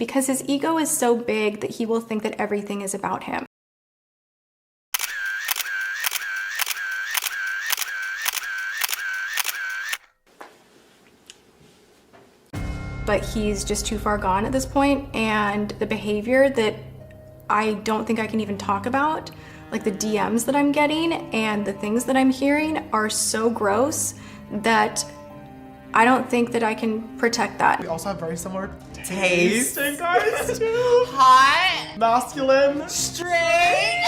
because his ego is so big that he will think that everything is about him. But he's just too far gone at this point, and the behavior that I don't think I can even talk about, like the DMs that I'm getting and the things that I'm hearing, are so gross that I don't think that I can protect that. We also have very similar Taste. guys too. Hot. Masculine. Straight.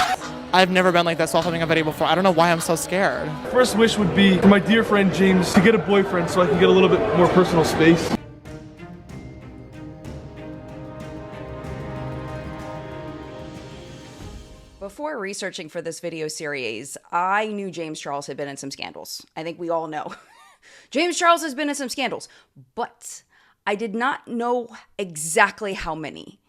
I've never been like this while filming a video before. I don't know why I'm so scared. First wish would be for my dear friend James to get a boyfriend so I can get a little bit more personal space. Before researching for this video series, I knew James Charles had been in some scandals. I think we all know. James Charles has been in some scandals, but I did not know exactly how many.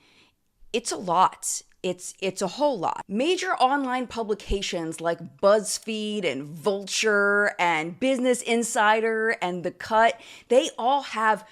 It's a lot. It's a whole lot. Major online publications like BuzzFeed and Vulture and Business Insider and The Cut, they all have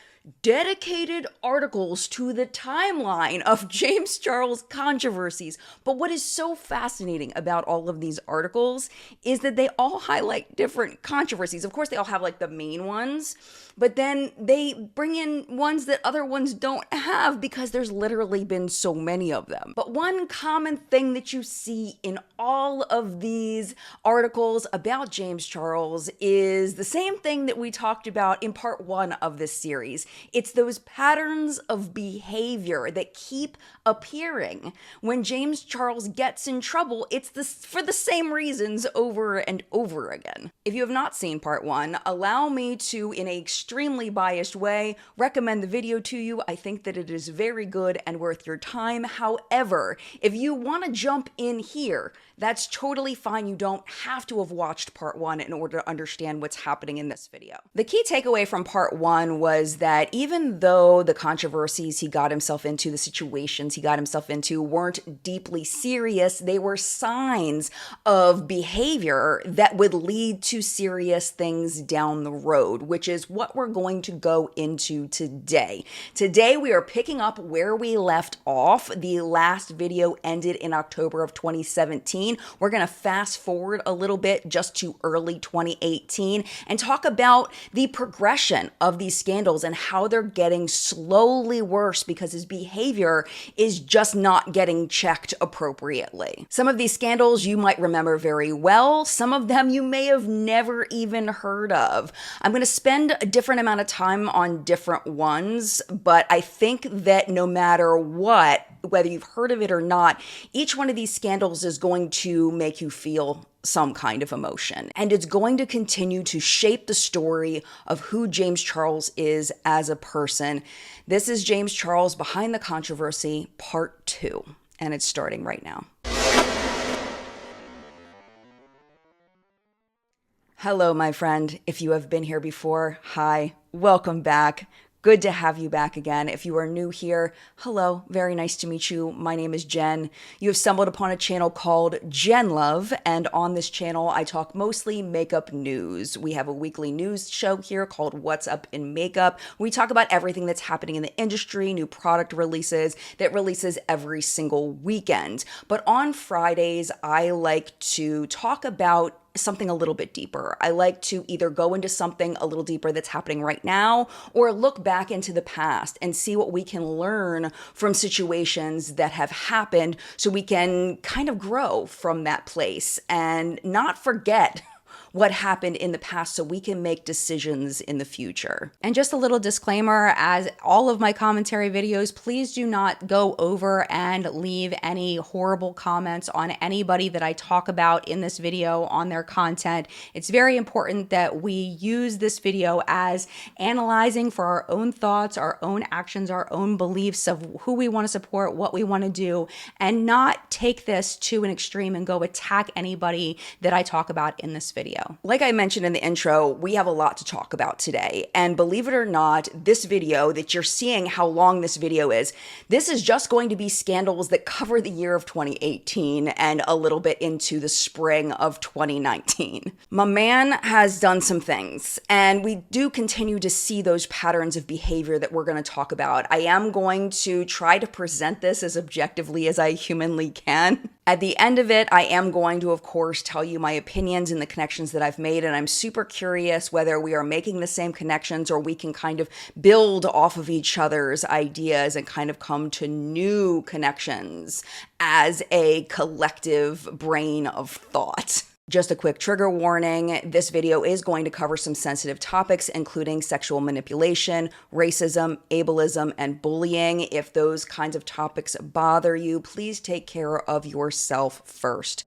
dedicated articles to the timeline of James Charles controversies. But what is so fascinating about all of these articles is that they all highlight different controversies. Of course, they all have like the main ones, but then they bring in ones that other ones don't have because there's literally been so many of them. But one common thing that you see in all of these articles about James Charles is the same thing that we talked about in part 1 of this series. It's those patterns of behavior that keep appearing. When James Charles gets in trouble, it's for the same reasons over and over again. If you have not seen part 1, allow me to, in an extremely biased way, recommend the video to you. I think that it is very good and worth your time. However, if you want to jump in here, that's totally fine. You don't have to have watched part 1 in order to understand what's happening in this video. The key takeaway from part 1 was that even though the controversies he got himself into, the situations he got himself into weren't deeply serious, they were signs of behavior that would lead to serious things down the road, which is what we're going to go into today. Today, we are picking up where we left off. The last video ended in October of 2017. We're going to fast forward a little bit just to early 2018 and talk about the progression of these scandals and how they're getting slowly worse because his behavior is just not getting checked appropriately. Some of these scandals you might remember very well. Some of them you may have never even heard of. I'm going to spend a different amount of time on different ones, but I think that no matter what, whether you've heard of it or not, each one of these scandals is going to make you feel some kind of emotion. And it's going to continue to shape the story of who James Charles is as a person. This is James Charles Behind the Controversy, Part 2, and it's starting right now. Hello, my friend. If you have been here before, hi, welcome back. Good to have you back again. If you are new here, hello, very nice to meet you. My name is Jen. You have stumbled upon a channel called JENLUVS, and on this channel, I talk mostly makeup news. We have a weekly news show here called What's Up in Makeup. We talk about everything that's happening in the industry, new product releases that releases every single weekend. But on Fridays, I like to talk about something a little bit deeper. I like to either go into something a little deeper that's happening right now or look back into the past and see what we can learn from situations that have happened so we can kind of grow from that place and not forget what happened in the past so we can make decisions in the future. And just a little disclaimer, as all of my commentary videos, please do not go over and leave any horrible comments on anybody that I talk about in this video on their content. It's very important that we use this video as analyzing for our own thoughts, our own actions, our own beliefs of who we want to support, what we want to do, and not take this to an extreme and go attack anybody that I talk about in this video. video. Like I mentioned in the intro, we have a lot to talk about today. And believe it or not, this video that you're seeing how long this video is, this is just going to be scandals that cover the year of 2018 and a little bit into the spring of 2019. My man has done some things, and we do continue to see those patterns of behavior that we're going to talk about. I am going to try to present this as objectively as I humanly can. At the end of it, I am going to, of course, tell you my opinions and the connections that I've made, and I'm super curious whether we are making the same connections or we can kind of build off of each other's ideas and kind of come to new connections as a collective brain of thought. Just a quick trigger warning, this video is going to cover some sensitive topics, including sexual manipulation, racism, ableism, and bullying. If those kinds of topics bother you, please take care of yourself first.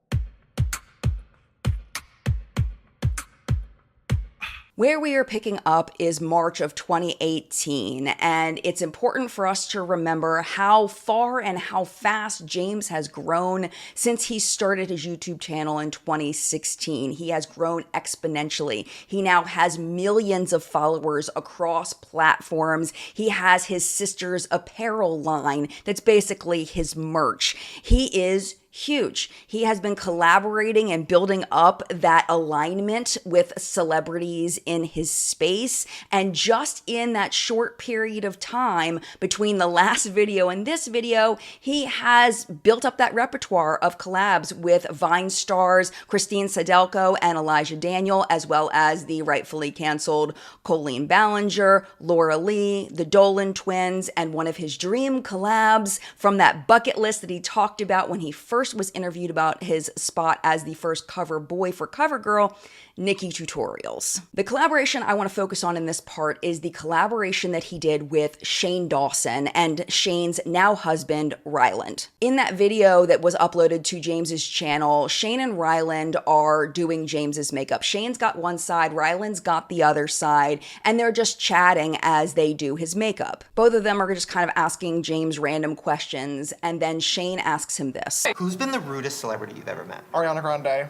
Where we are picking up is March of 2018, and it's important for us to remember how far and how fast James has grown since he started his YouTube channel in 2016. He has grown exponentially. He now has millions of followers across platforms. He has his sister's apparel line that's basically his merch. He is huge. He has been collaborating and building up that alignment with celebrities in his space. And just in that short period of time between the last video and this video, he has built up that repertoire of collabs with Vine stars Christine Sadelko and Elijah Daniel, as well as the rightfully canceled Colleen Ballinger, Laura Lee, the Dolan twins, and one of his dream collabs from that bucket list that he talked about when he first was interviewed about his spot as the first cover boy for CoverGirl, Nikki Tutorials. The collaboration I want to focus on in this part is the collaboration that he did with Shane Dawson and Shane's now husband, Ryland. In that video that was uploaded to James's channel, Shane and Ryland are doing James's makeup. Shane's got one side, Ryland's got the other side, and they're just chatting as they do his makeup. Both of them are just kind of asking James random questions, and then Shane asks him this. Who's been the rudest celebrity you've ever met? Ariana Grande.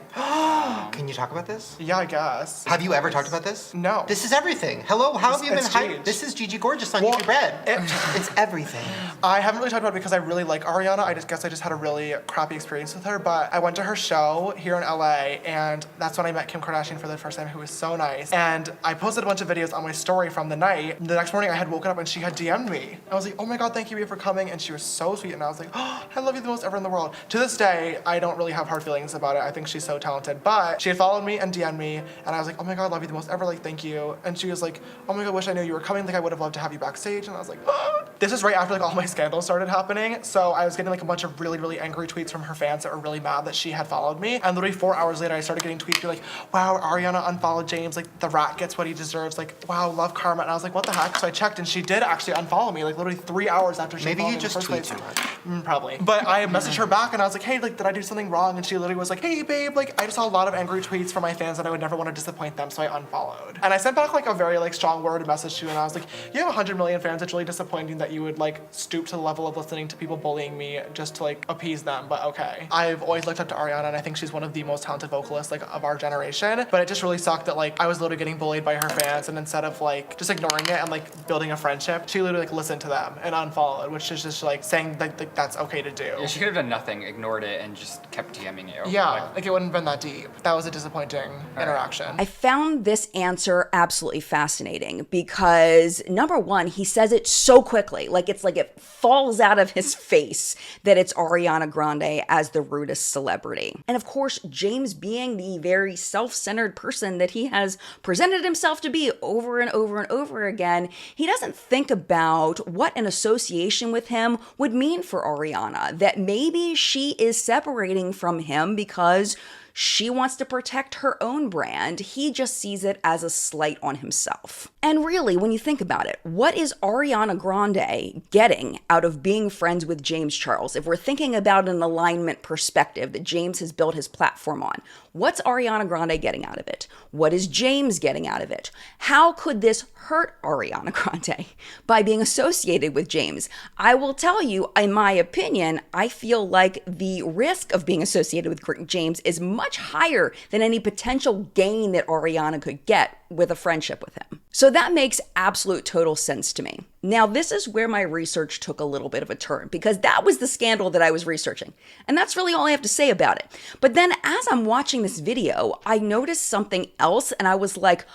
Can you talk about this? Yeah, I guess. Have you ever talked about this? No. This is everything. Hello, how have you been It's hyped? huge. This is Gigi Gorgeous on YouTube Red. It's everything. I haven't really talked about it because I really like Ariana. I guess I just had a really crappy experience with her, but I went to her show here in LA, and that's when I met Kim Kardashian for the first time, who was so nice. And I posted a bunch of videos on my story from the night. The next morning I had woken up and she had DM'd me. I was like, oh my God, thank you for coming. And she was so sweet. And I was like, oh, I love you the most ever in the world. To this day, I don't really have hard feelings about it. I think she's so talented. But she had followed me and DM'd me, and I was like, oh my God, love you the most ever, like, thank you. And she was like, oh my God, wish I knew you were coming, like, I would have loved to have you backstage. And I was like, oh. This is right after, like, all my scandals started happening, so I was getting, like, a bunch of really, really angry tweets from her fans that were really mad that she had followed me, and literally 4 hours later, I started getting tweets being like, wow, Ariana unfollowed James, like, the rat gets what he deserves, like, wow, love karma, and I was like, what the heck? So I checked, and she did actually unfollow me, like, literally 3 hours after she Maybe followed you me just in the first tweet place. too much. Probably. But I messaged her back, and I was like, hey, like, did I do something wrong? And she literally was like, hey, babe, like, I just saw a lot of angry tweets from my fans, and I would never want to disappoint them, so I unfollowed. And I sent back, like, a very, like, strong worded message to her, and I was like, you have 100 million fans, it's really disappointing that you would, like, stoop to the level of listening to people bullying me just to, like, appease them, but okay. I've always looked up to Ariana, and I think she's one of the most talented vocalists, like, of our generation, but it just really sucked that, like, I was literally getting bullied by her fans, and instead of, like, just ignoring it and, like, building a friendship, she literally, like, listened to them and unfollowed, which is just, like, saying that, like, that's okay to do. Yeah, she could have done nothing, ignored it, and just kept DMing you. Yeah, like, it wouldn't have been that deep. That was a disappointing interaction. I found this answer absolutely fascinating because, number one, he says it so quickly, like it's like it falls out of his face that it's Ariana Grande as the rudest celebrity. And of course, James, being the very self-centered person that he has presented himself to be over and over and over again, he doesn't think about what an association with him would mean for Ariana, that maybe she is separating from him because she wants to protect her own brand. He just sees it as a slight on himself. And really, when you think about it, what is Ariana Grande getting out of being friends with James Charles? If we're thinking about an alignment perspective that James has built his platform on, what's Ariana Grande getting out of it? What is James getting out of it? How could this hurt Ariana Grande by being associated with James? I will tell you, in my opinion, I feel like the risk of being associated with James is much much higher than any potential gain that Ariana could get with a friendship with him. So that makes absolute total sense to me. Now, this is where my research took a little bit of a turn, because that was the scandal that I was researching. And that's really all I have to say about it. But then as I'm watching this video, I noticed something else and I was like,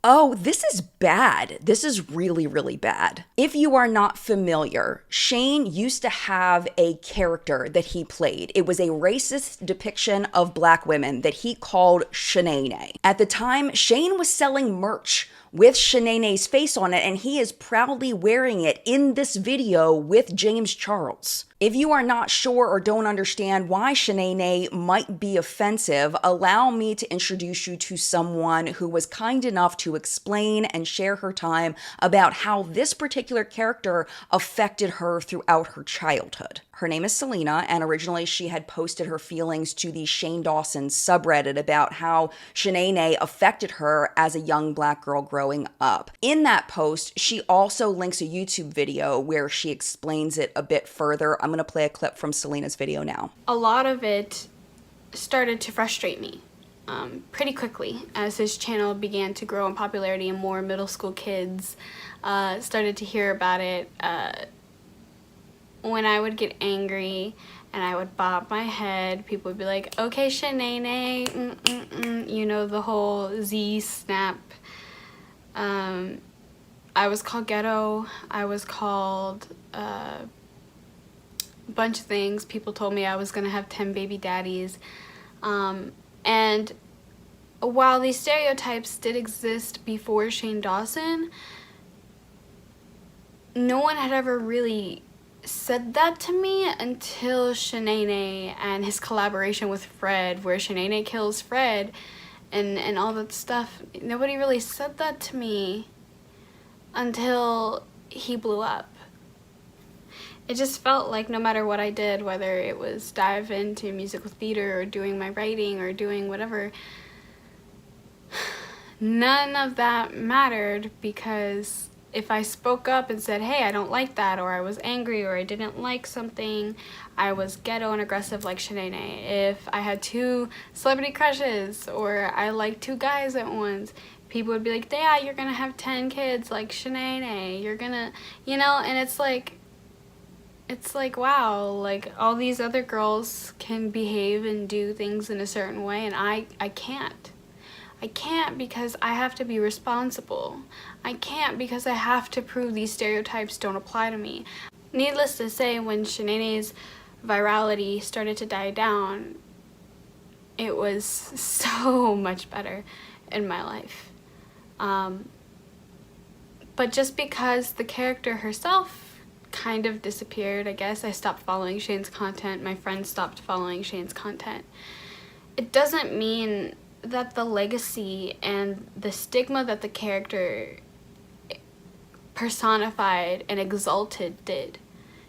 oh, this is bad. This is really, really bad. If you are not familiar, Shane used to have a character that he played. It was a racist depiction of Black women that he called Shanae. At the time, Shane was selling merch with Shanae's face on it, and he is proudly wearing it in this video with James Charles. If you are not sure or don't understand why Shanae might be offensive, allow me to introduce you to someone who was kind enough to explain and share her time about how this particular character affected her throughout her childhood. Her name is Selena, and originally she had posted her feelings to the Shane Dawson subreddit about how Shanae affected her as a young Black girl growing up. In that post, she also links a YouTube video where she explains it a bit further. I'm going to play a clip from Selena's video now. A lot of it started to frustrate me pretty quickly as his channel began to grow in popularity and more middle school kids started to hear about it. When I would get angry and I would bob my head, people would be like, okay, Shanae, you know, the whole Z snap. I was called ghetto. I was called a bunch of things. People told me I was gonna have 10 baby daddies. And while these stereotypes did exist before Shane Dawson, no one had ever really said that to me until Shanae and his collaboration with Fred, where Shanae kills Fred and all that stuff. Nobody really said that to me until he blew up. It just felt like no matter what I did, whether it was dive into musical theater or doing my writing or doing whatever, none of that mattered, because if I spoke up and said, hey, I don't like that, or I was angry, or I didn't like something, I was ghetto and aggressive like Shanae. If I had 2 celebrity crushes, or I liked 2 guys at once, people would be like, yeah, you're gonna have 10 kids like Shanae, you're gonna, you know, and it's like, wow, like all these other girls can behave and do things in a certain way, and I can't. I can't, because I have to be responsible. I can't, because I have to prove these stereotypes don't apply to me. Needless to say, when Shanae's virality started to die down, it was so much better in my life. But just because the character herself kind of disappeared, I guess, I stopped following Shane's content, my friends stopped following Shane's content, it doesn't mean that the legacy and the stigma that the character personified and exalted did.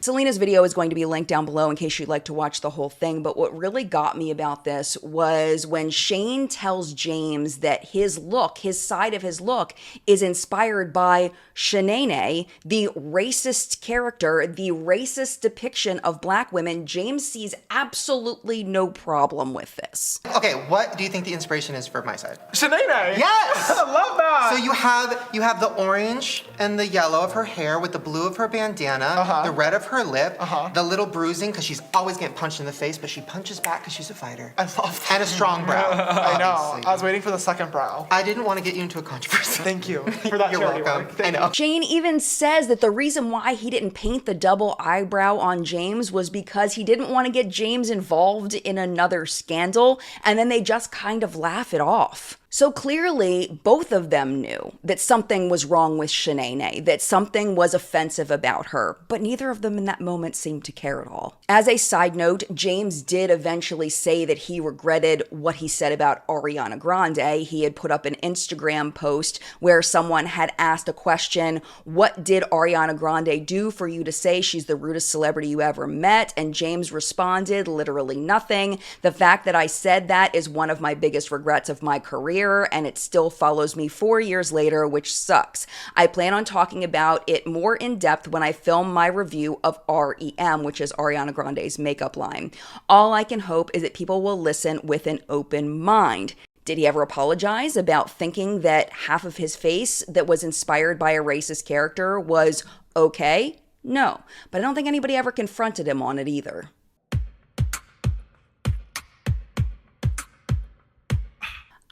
Selena's video is going to be linked down below in case you'd like to watch the whole thing, but what really got me about this was when Shane tells James that his look, his side of his look, is inspired by Shanae, the racist character, the racist depiction of Black women. James sees absolutely no problem with this. Okay, what do you think the inspiration is for my side? Shanae! Yes! I love that! So you have the orange and the yellow of her hair with the blue of her bandana, the red of her lip, the little bruising, because she's always getting punched in the face, but she punches back because she's a fighter. I love that. And a strong brow. I know. Obviously. I was waiting for the second brow. I didn't want to get you into a controversy. Thank you for that You're charity welcome. work. Thank I know. Shane even says that the reason why he didn't paint the double eyebrow on James was because he didn't want to get James involved in another scandal, and then they just kind of laugh it off. So clearly, both of them knew that something was wrong with Shanae, that something was offensive about her, but neither of them in that moment seemed to care at all. As a side note, James did eventually say that he regretted what he said about Ariana Grande. He had put up an Instagram post where someone had asked a question, what did Ariana Grande do for you to say she's the rudest celebrity you ever met? And James responded, literally nothing. The fact that I said that is one of my biggest regrets of my career. year, and it still follows me 4 years later, which sucks. I plan on talking about it more in depth when I film my review of REM, which is Ariana Grande's makeup line. All I can hope is that people will listen with an open mind. Did he ever apologize about thinking that half of his face that was inspired by a racist character was okay? No, but I don't think anybody ever confronted him on it either.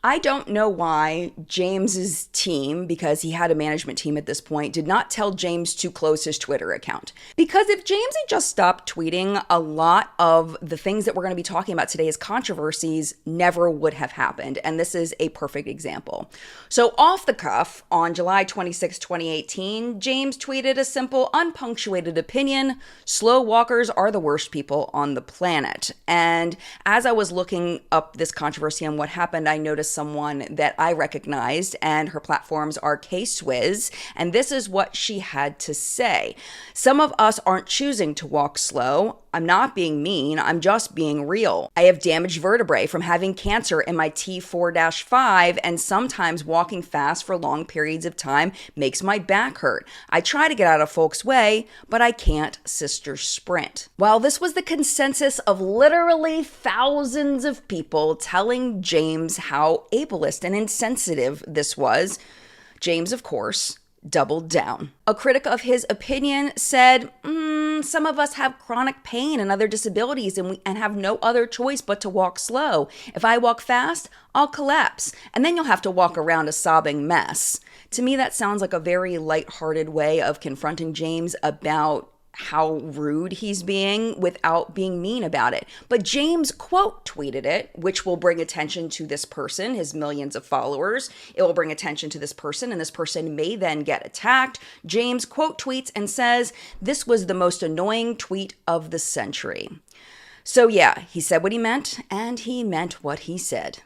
I don't know why James's team, because he had a management team at this point, did not tell James to close his Twitter account. Because if James had just stopped tweeting, a lot of the things that we're going to be talking about today as controversies never would have happened. And this is a perfect example. So off the cuff, on July 26, 2018, James tweeted a simple, unpunctuated opinion: slow walkers are the worst people on the planet. And as I was looking up this controversy and what happened, I noticed someone that I recognized, and her platforms are K-Swizz, and this is what she had to say. Some of us aren't choosing to walk slow. I'm not being mean, I'm just being real. I have damaged vertebrae from having cancer in my T4-5, and sometimes walking fast for long periods of time makes my back hurt. I try to get out of folks' way, but I can't, sister sprint. While this was the consensus of literally thousands of people telling James how ableist and insensitive this was, James, of course, doubled down. A critic of his opinion said, some of us have chronic pain and other disabilities and have no other choice but to walk slow. If I walk fast, I'll collapse, and then you'll have to walk around a sobbing mess. To me, that sounds like a very lighthearted way of confronting James about how rude he's being without being mean about it. But James quote tweeted it, which will bring attention to this person, his millions of followers. It will bring attention to this person, and this person may then get attacked. James quote tweets and says, "This was the most annoying tweet of the century." So yeah, he said what he meant, and he meant what he said.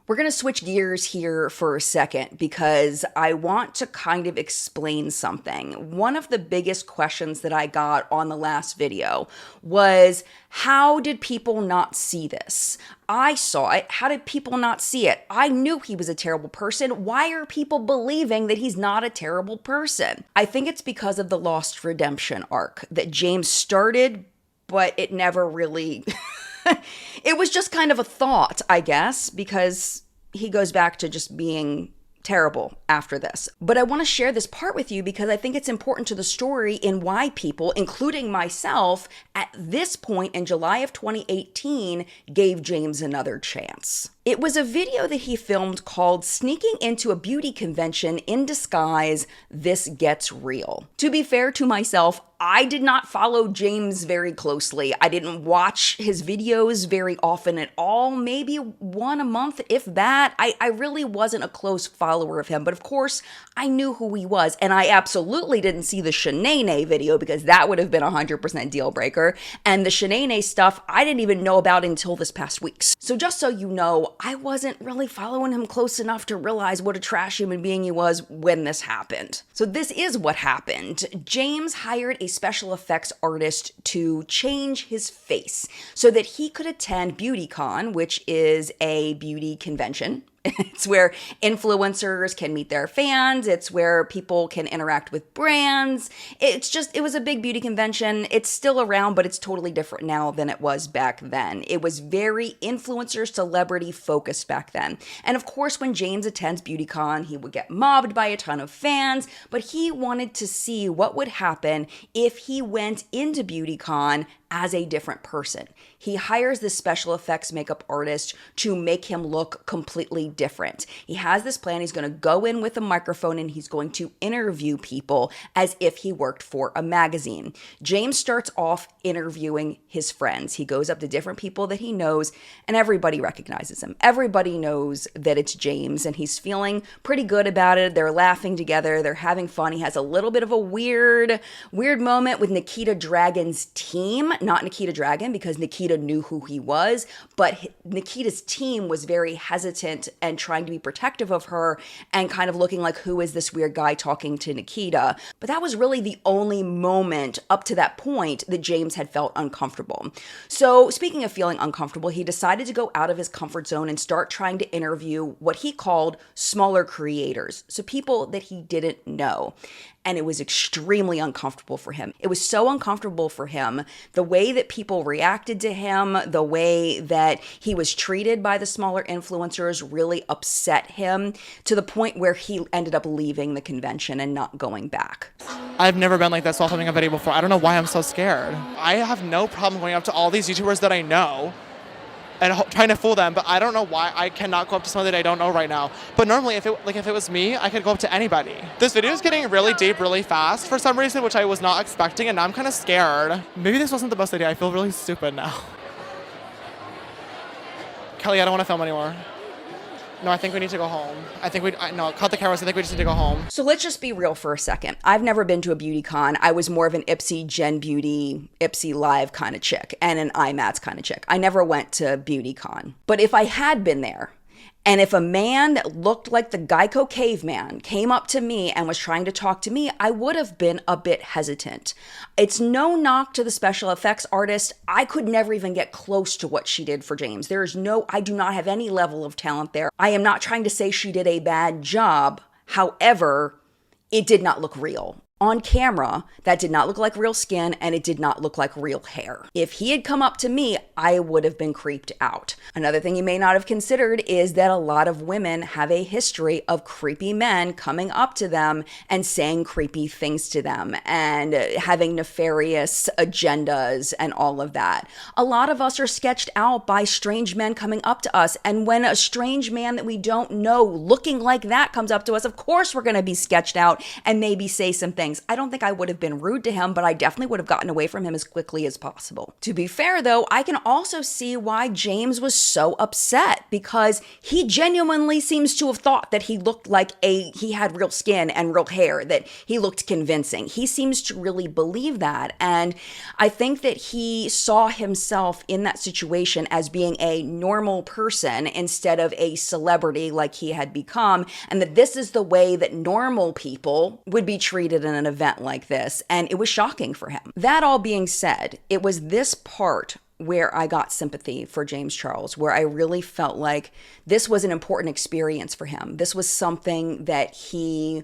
We're going to switch gears here for a second because I want to kind of explain something. One of the biggest questions that I got on the last video was, how did people not see this? I saw it. How did people not see it? I knew he was a terrible person. Why are people believing that he's not a terrible person? I think it's because of the Lost Redemption arc that James started, but it never really... It was just kind of a thought, I guess, because he goes back to just being terrible after this. But I want to share this part with you because I think it's important to the story and why people, including myself, at this point in July of 2018, gave James another chance. It was a video that he filmed called "Sneaking into a Beauty Convention in Disguise, This Gets Real." To be fair to myself, I did not follow James very closely. I didn't watch his videos very often at all, maybe one a month, if that. I really wasn't a close follower of him, but of course, I knew who he was, and I absolutely didn't see the Shanae video because that would have been a 100% deal breaker, and the Shanae stuff I didn't even know about until this past week. So just so you know, I wasn't really following him close enough to realize what a trash human being he was when this happened. So this is what happened. James hired a special effects artist to change his face so that he could attend BeautyCon, which is a beauty convention. It's where influencers can meet their fans. It's where people can interact with brands. It was a big beauty convention. It's still around, but it's totally different now than it was back then. It was very influencer, celebrity focused back then. And of course, when James attends BeautyCon, he would get mobbed by a ton of fans, but he wanted to see what would happen if he went into BeautyCon as a different person. He hires this special effects makeup artist to make him look completely different. He has this plan. He's going to go in with a microphone and he's going to interview people as if he worked for a magazine. James starts off interviewing his friends. He goes up to different people that he knows and everybody recognizes him. Everybody knows that it's James and he's feeling pretty good about it. They're laughing together. They're having fun. He has a little bit of a weird moment with Nikita Dragun's team. not Nikita Dragon, because Nikita knew who he was, but Nikita's team was very hesitant and trying to be protective of her and kind of looking like, who is this weird guy talking to Nikita? But that was really the only moment up to that point that James had felt uncomfortable. So speaking of feeling uncomfortable, he decided to go out of his comfort zone and start trying to interview what he called smaller creators. So people that he didn't know. And it was extremely uncomfortable for him. It was so uncomfortable for him, the way that people reacted to him, the way that he was treated by the smaller influencers really upset him, to the point where he ended up leaving the convention and not going back. I've never been like this while filming a video before. I don't know why I'm so scared. I have no problem going up to all these YouTubers that I know and trying to fool them, but I don't know why I cannot go up to someone that I don't know right now. But normally, if it was me, I could go up to anybody. This video is getting really deep really fast for some reason, which I was not expecting, and now I'm kind of scared. Maybe this wasn't the best idea. I feel really stupid now. Kelly, I don't want to film anymore. No, I think we need to go home. No, cut the cameras. I think we just need to go home. So let's just be real for a second. I've never been to a beauty con. I was more of an Ipsy, Gen Beauty, Ipsy Live kind of chick and an IMATS kind of chick. I never went to beauty con. But if I had been there, and if a man that looked like the Geico caveman came up to me and was trying to talk to me, I would have been a bit hesitant. It's no knock to the special effects artist. I could never even get close to what she did for James. I do not have any level of talent there. I am not trying to say she did a bad job. However, it did not look real. On camera, that did not look like real skin, and it did not look like real hair. If he had come up to me, I would have been creeped out. Another thing you may not have considered is that a lot of women have a history of creepy men coming up to them and saying creepy things to them and having nefarious agendas and all of that. A lot of us are sketched out by strange men coming up to us, and when a strange man that we don't know looking like that comes up to us, of course we're going to be sketched out and maybe say some things. I don't think I would have been rude to him, but I definitely would have gotten away from him as quickly as possible. To be fair though, I can also see why James was so upset, because he genuinely seems to have thought that he looked like he had real skin and real hair, that he looked convincing. He seems to really believe that. And I think that he saw himself in that situation as being a normal person instead of a celebrity like he had become, and that this is the way that normal people would be treated in an event like this, and it was shocking for him. That all being said, it was this part where I got sympathy for James Charles, where I really felt like this was an important experience for him. This was something that he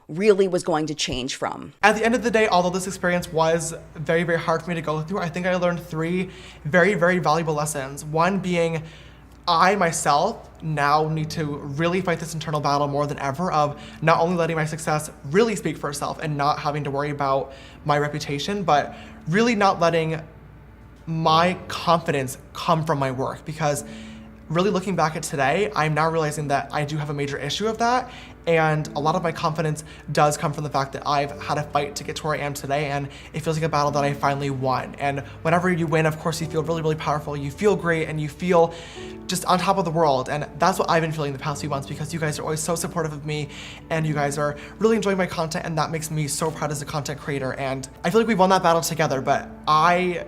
really was going to change from. At the end of the day, although this experience was very, very hard for me to go through, I think I learned 3 very, very valuable lessons. One being, I myself now need to really fight this internal battle more than ever of not only letting my success really speak for itself and not having to worry about my reputation, but really not letting my confidence come from my work. Because really looking back at today, I'm now realizing that I do have a major issue of that. And a lot of my confidence does come from the fact that I've had a fight to get to where I am today, and it feels like a battle that I finally won. And whenever you win, of course, you feel really, really powerful. You feel great, and you feel just on top of the world. And that's what I've been feeling the past few months, because you guys are always so supportive of me, and you guys are really enjoying my content, and that makes me so proud as a content creator. And I feel like we won that battle together, but I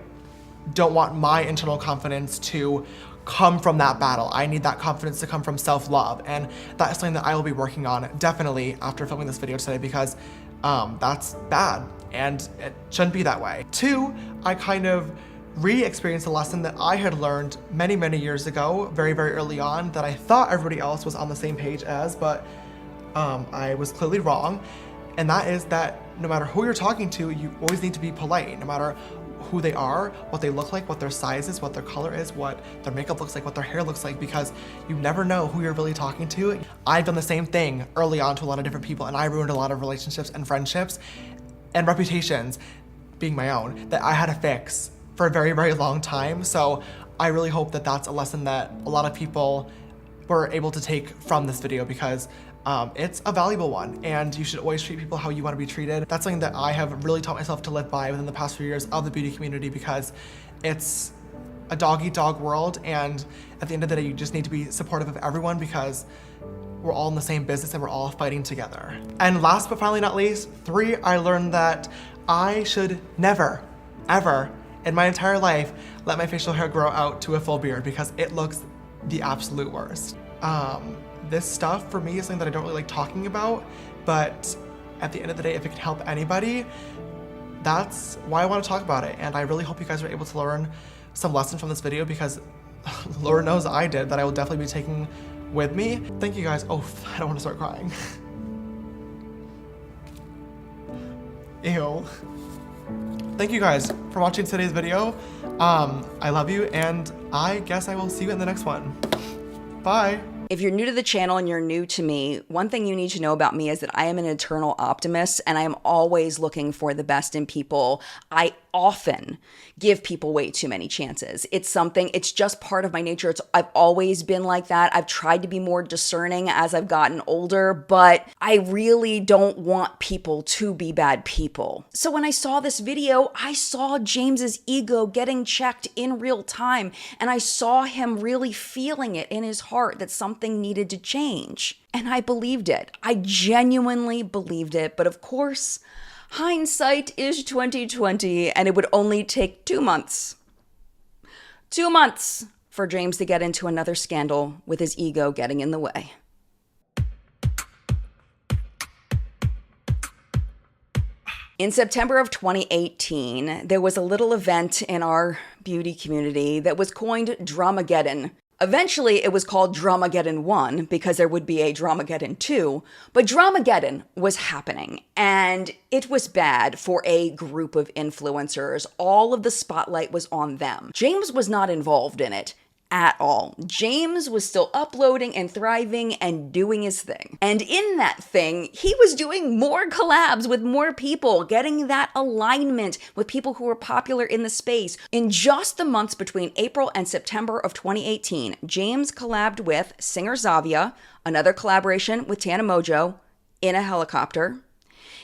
don't want my internal confidence to come from that battle. I need that confidence to come from self-love, and that is something that I will be working on definitely after filming this video today, because that's bad and it shouldn't be that way. 2, I kind of re-experienced a lesson that I had learned many, many years ago, very, very early on, that I thought everybody else was on the same page as, but I was clearly wrong. And that is that no matter who you're talking to, you always need to be polite, no matter who they are, what they look like, what their size is, what their color is, what their makeup looks like, what their hair looks like, because you never know who you're really talking to. I've done the same thing early on to a lot of different people, and I ruined a lot of relationships and friendships and reputations, being my own, that I had to fix for a very, very long time. So I really hope that that's a lesson that a lot of people were able to take from this video, because it's a valuable one, and you should always treat people how you want to be treated. That's something that I have really taught myself to live by within the past few years of the beauty community, because it's a dog-eat-dog world, and at the end of the day, you just need to be supportive of everyone, because we're all in the same business and we're all fighting together. And last but finally not least, 3, I learned that I should never, ever in my entire life let my facial hair grow out to a full beard because it looks the absolute worst. This stuff for me is something that I don't really like talking about, but at the end of the day, if it can help anybody, that's why I want to talk about it. And I really hope you guys are able to learn some lessons from this video because Lord knows I did, that I will definitely be taking with me. Thank you guys. Oh, I don't want to start crying. Ew. Thank you guys for watching today's video. I love you, and I guess I will see you in the next one. Bye. If you're new to the channel and you're new to me, one thing you need to know about me is that I am an eternal optimist and I am always looking for the best in people. I often give people way too many chances. It's just part of my nature. I've always been like that. I've tried to be more discerning as I've gotten older, but I really don't want people to be bad people. So when I saw this video, I saw James's ego getting checked in real time, and I saw him really feeling it in his heart that something needed to change. And I believed it. I genuinely believed it. But of course, hindsight is 2020, and it would only take 2 months. 2 months for James to get into another scandal with his ego getting in the way. In September of 2018, there was a little event in our beauty community that was coined Dramageddon. Eventually, it was called Dramageddon 1 because there would be a Dramageddon 2, but Dramageddon was happening, and it was bad for a group of influencers. All of the spotlight was on them. James was not involved in it at all. James was still uploading and thriving and doing his thing. And in that thing, he was doing more collabs with more people, getting that alignment with people who were popular in the space. In just the months between April and September of 2018, James collabed with singer Zavia, another collaboration with Tana Mojo, in a helicopter.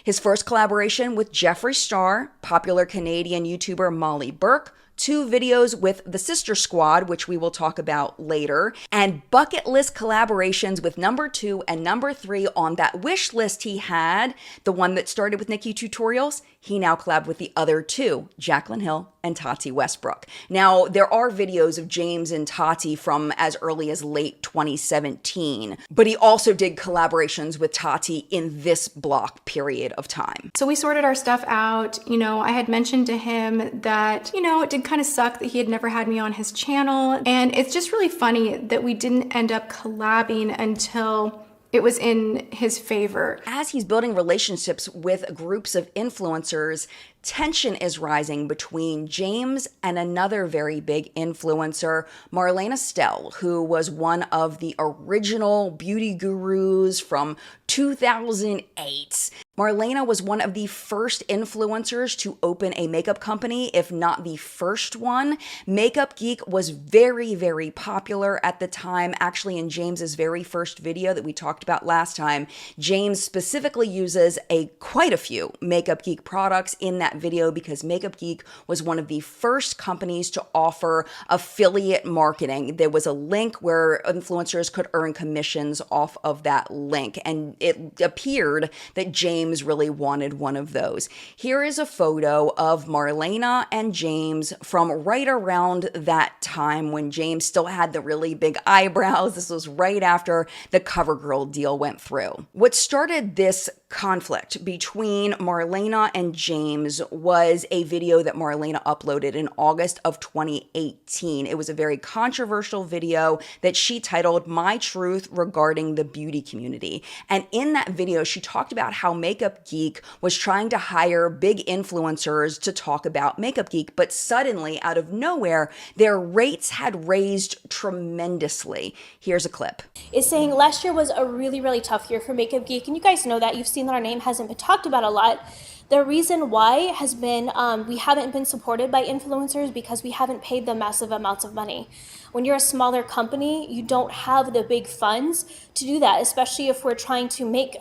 His first collaboration with Jeffree Star, popular Canadian YouTuber Molly Burke, 2 videos with the Sister Squad, which we will talk about later, and bucket list collaborations with number 2 and number 3 on that wish list he had, the one that started with Nikki Tutorials. He now collabed with the other 2, Jaclyn Hill and Tati Westbrook. Now, there are videos of James and Tati from as early as late 2017, but he also did collaborations with Tati in this block period of time. So we sorted our stuff out. I had mentioned to him that, it did kind of suck that he had never had me on his channel. And it's just really funny that we didn't end up collabing until it was in his favor. As he's building relationships with groups of influencers, tension is rising between James and another very big influencer, Marlena Stell, who was one of the original beauty gurus from 2008. Marlena was one of the first influencers to open a makeup company, if not the first one. Makeup Geek was very, very popular at the time. Actually, in James's very first video that we talked about last time, James specifically uses quite a few Makeup Geek products in that video because Makeup Geek was one of the first companies to offer affiliate marketing. There was a link where influencers could earn commissions off of that link, and it appeared that James really wanted one of those. Here is a photo of Marlena and James from right around that time when James still had the really big eyebrows. This was right after the CoverGirl deal went through. What started this conflict between Marlena and James was a video that Marlena uploaded in August of 2018. It was a very controversial video that she titled My Truth Regarding the Beauty Community. And in that video, she talked about how Makeup Geek was trying to hire big influencers to talk about Makeup Geek, but suddenly, out of nowhere, their rates had raised tremendously. Here's a clip. Is saying last year was a really, really tough year for Makeup Geek, and you guys know that. You've seen that our name hasn't been talked about a lot. The reason why has been we haven't been supported by influencers because we haven't paid them massive amounts of money. When you're a smaller company, you don't have the big funds to do that, especially if we're trying to make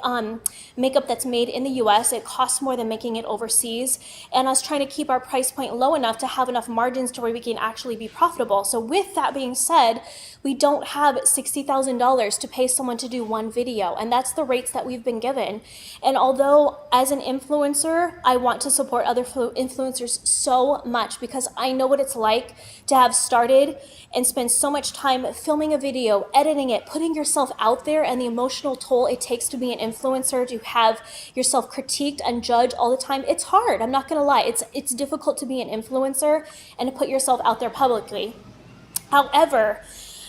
makeup that's made in the US. It costs more than making it overseas, and us trying to keep our price point low enough to have enough margins to where we can actually be profitable. So with that being said, we don't have $60,000 to pay someone to do one video, and that's the rates that we've been given. And although as an influencer, I want to support other influencers so much because I know what it's like to have started and spend so much time filming a video, editing it, putting yourself out there, and the emotional toll it takes to be an influencer, to have yourself critiqued and judged all the time. It's hard, I'm not gonna lie. It's difficult to be an influencer and to put yourself out there publicly. However,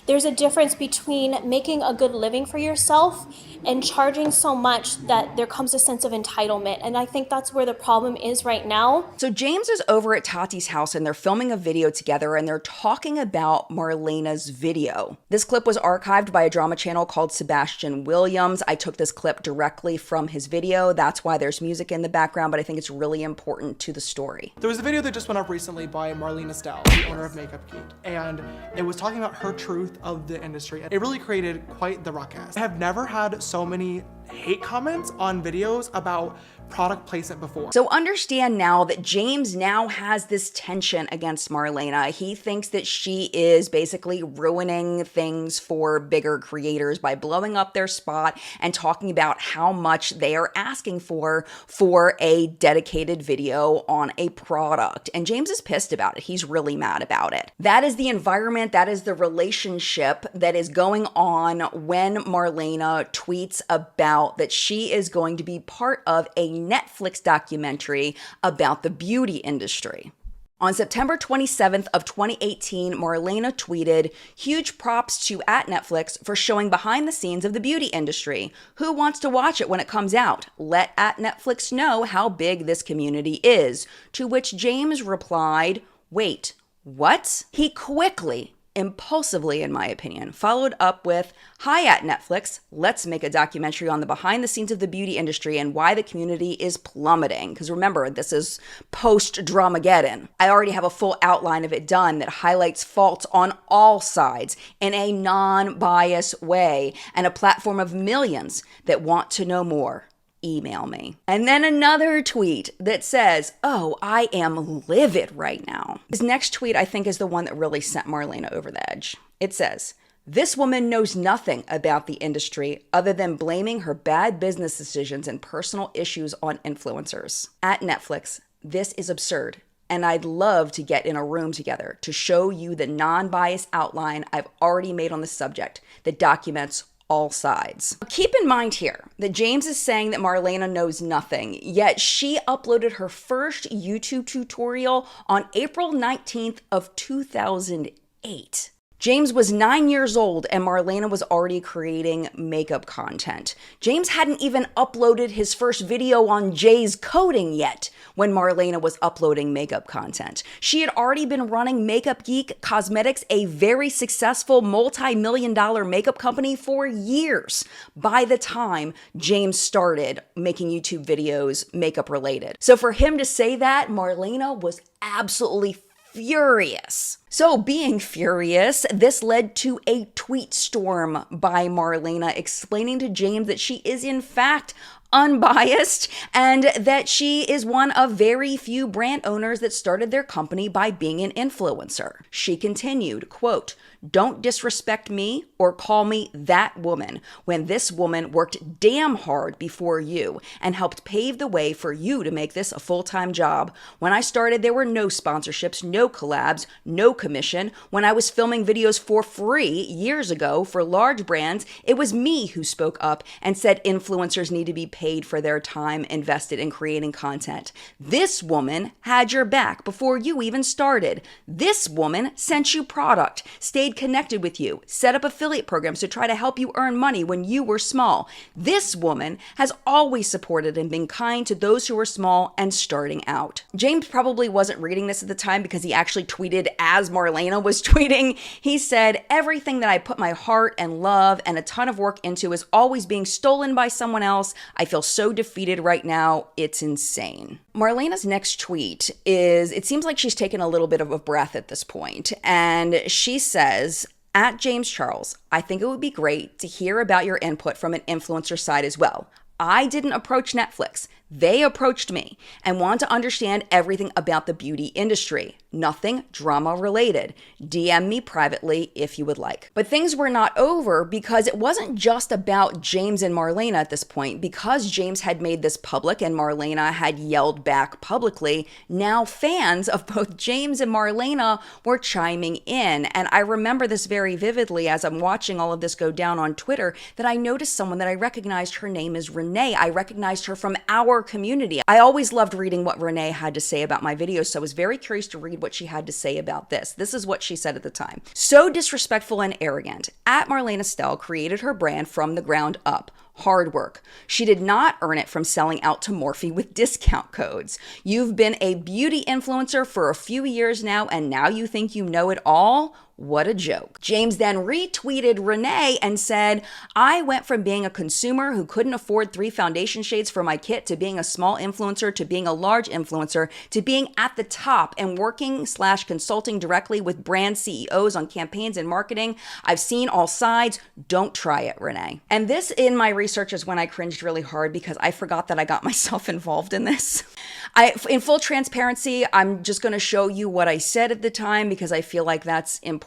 there's a difference between making a good living for yourself and charging so much that there comes a sense of entitlement. And I think that's where the problem is right now. So James is over at Tati's house and they're filming a video together and they're talking about Marlena's video. This clip was archived by a drama channel called Sebastian Williams. I took this clip directly from his video. That's why there's music in the background, but I think it's really important to the story. There was a video that just went up recently by Marlena Stell, the owner of Makeup Geek, and it was talking about her truth of the industry. It really created quite the ruckus. I have never had so many hate comments on videos about product placement before. So understand now that James now has this tension against Marlena. He thinks that she is basically ruining things for bigger creators by blowing up their spot and talking about how much they are asking for a dedicated video on a product. And James is pissed about it. He's really mad about it. That is the environment, that is the relationship that is going on when Marlena tweets about that she is going to be part of a Netflix documentary about the beauty industry. On September 27th of 2018, Marlena tweeted, "Huge props to @Netflix for showing behind the scenes of the beauty industry. Who wants to watch it when it comes out? Let @Netflix know how big this community is." To which James replied, "Wait, what?" He quickly, impulsively, in my opinion, followed up with, "Hi @Netflix, let's make a documentary on the behind the scenes of the beauty industry and why the community is plummeting." Because remember, this is post-Dramageddon. I already have a full outline of it done that highlights faults on all sides in a non-biased way and a platform of millions that want to know more. Email me. And then another tweet that says, "Oh, I am livid right now." His next tweet, I think, is the one that really sent Marlena over the edge. It says, "This woman knows nothing about the industry other than blaming her bad business decisions and personal issues on influencers. @Netflix, this is absurd. And I'd love to get in a room together to show you the non-biased outline I've already made on the subject that documents all sides." Keep in mind here that James is saying that Marlena knows nothing, yet she uploaded her first YouTube tutorial on April 19th of 2008. James was 9 years old and Marlena was already creating makeup content. James hadn't even uploaded his first video on Jay's coding yet when Marlena was uploading makeup content. She had already been running Makeup Geek Cosmetics, a very successful multi-million-dollar makeup company, for years by the time James started making YouTube videos makeup related. So for him to say that, Marlena was absolutely furious. So being furious, this led to a tweet storm by Marlena explaining to James that she is in fact unbiased and that she is one of very few brand owners that started their company by being an influencer. She continued, quote, "Don't disrespect me or call me that woman when this woman worked damn hard before you and helped pave the way for you to make this a full-time job. When I started, there were no sponsorships, no collabs, no commission. When I was filming videos for free years ago for large brands, it was me who spoke up and said influencers need to be paid for their time invested in creating content. This woman had your back before you even started. This woman sent you product, stayed connected with you, set up affiliate programs to try to help you earn money when you were small. This woman has always supported and been kind to those who are small and starting out." James probably wasn't reading this at the time because he actually tweeted as Marlena was tweeting. He said, "Everything that I put my heart and love and a ton of work into is always being stolen by someone else. I feel feel so defeated right now. It's insane. Marlena's next tweet is, it seems like she's taken a little bit of a breath at this point, and she says, at James Charles, I think it would be great to hear about your input from an influencer side as well. I didn't approach Netflix. They approached me and want to understand everything about the beauty industry. Nothing drama related. DM me privately if you would like. But things were not over because it wasn't just about James and Marlena at this point. Because James had made this public and Marlena had yelled back publicly, now fans of both James and Marlena were chiming in. And I remember this very vividly as I'm watching all of this go down on Twitter, that I noticed someone that I recognized. Her name is Renee. I recognized her from our community. I always loved reading what Renee had to say about my videos, so I was very curious to read what she had to say about this. This is what she said at the time. So disrespectful and arrogant. At Marlena Stell created her brand from the ground up. Hard work. She did not earn it from selling out to Morphe with discount codes. You've been a beauty influencer for a few years now, and now you think you know it all? What a joke. James then retweeted Renee and said, I went from being a consumer who couldn't afford 3 foundation shades for my kit to being a small influencer to being a large influencer to being at the top and working/consulting directly with brand CEOs on campaigns and marketing. I've seen all sides. Don't try it, Renee. And this in my research is when I cringed really hard because I forgot that I got myself involved in this. In full transparency, I'm just going to show you what I said at the time because I feel like that's important.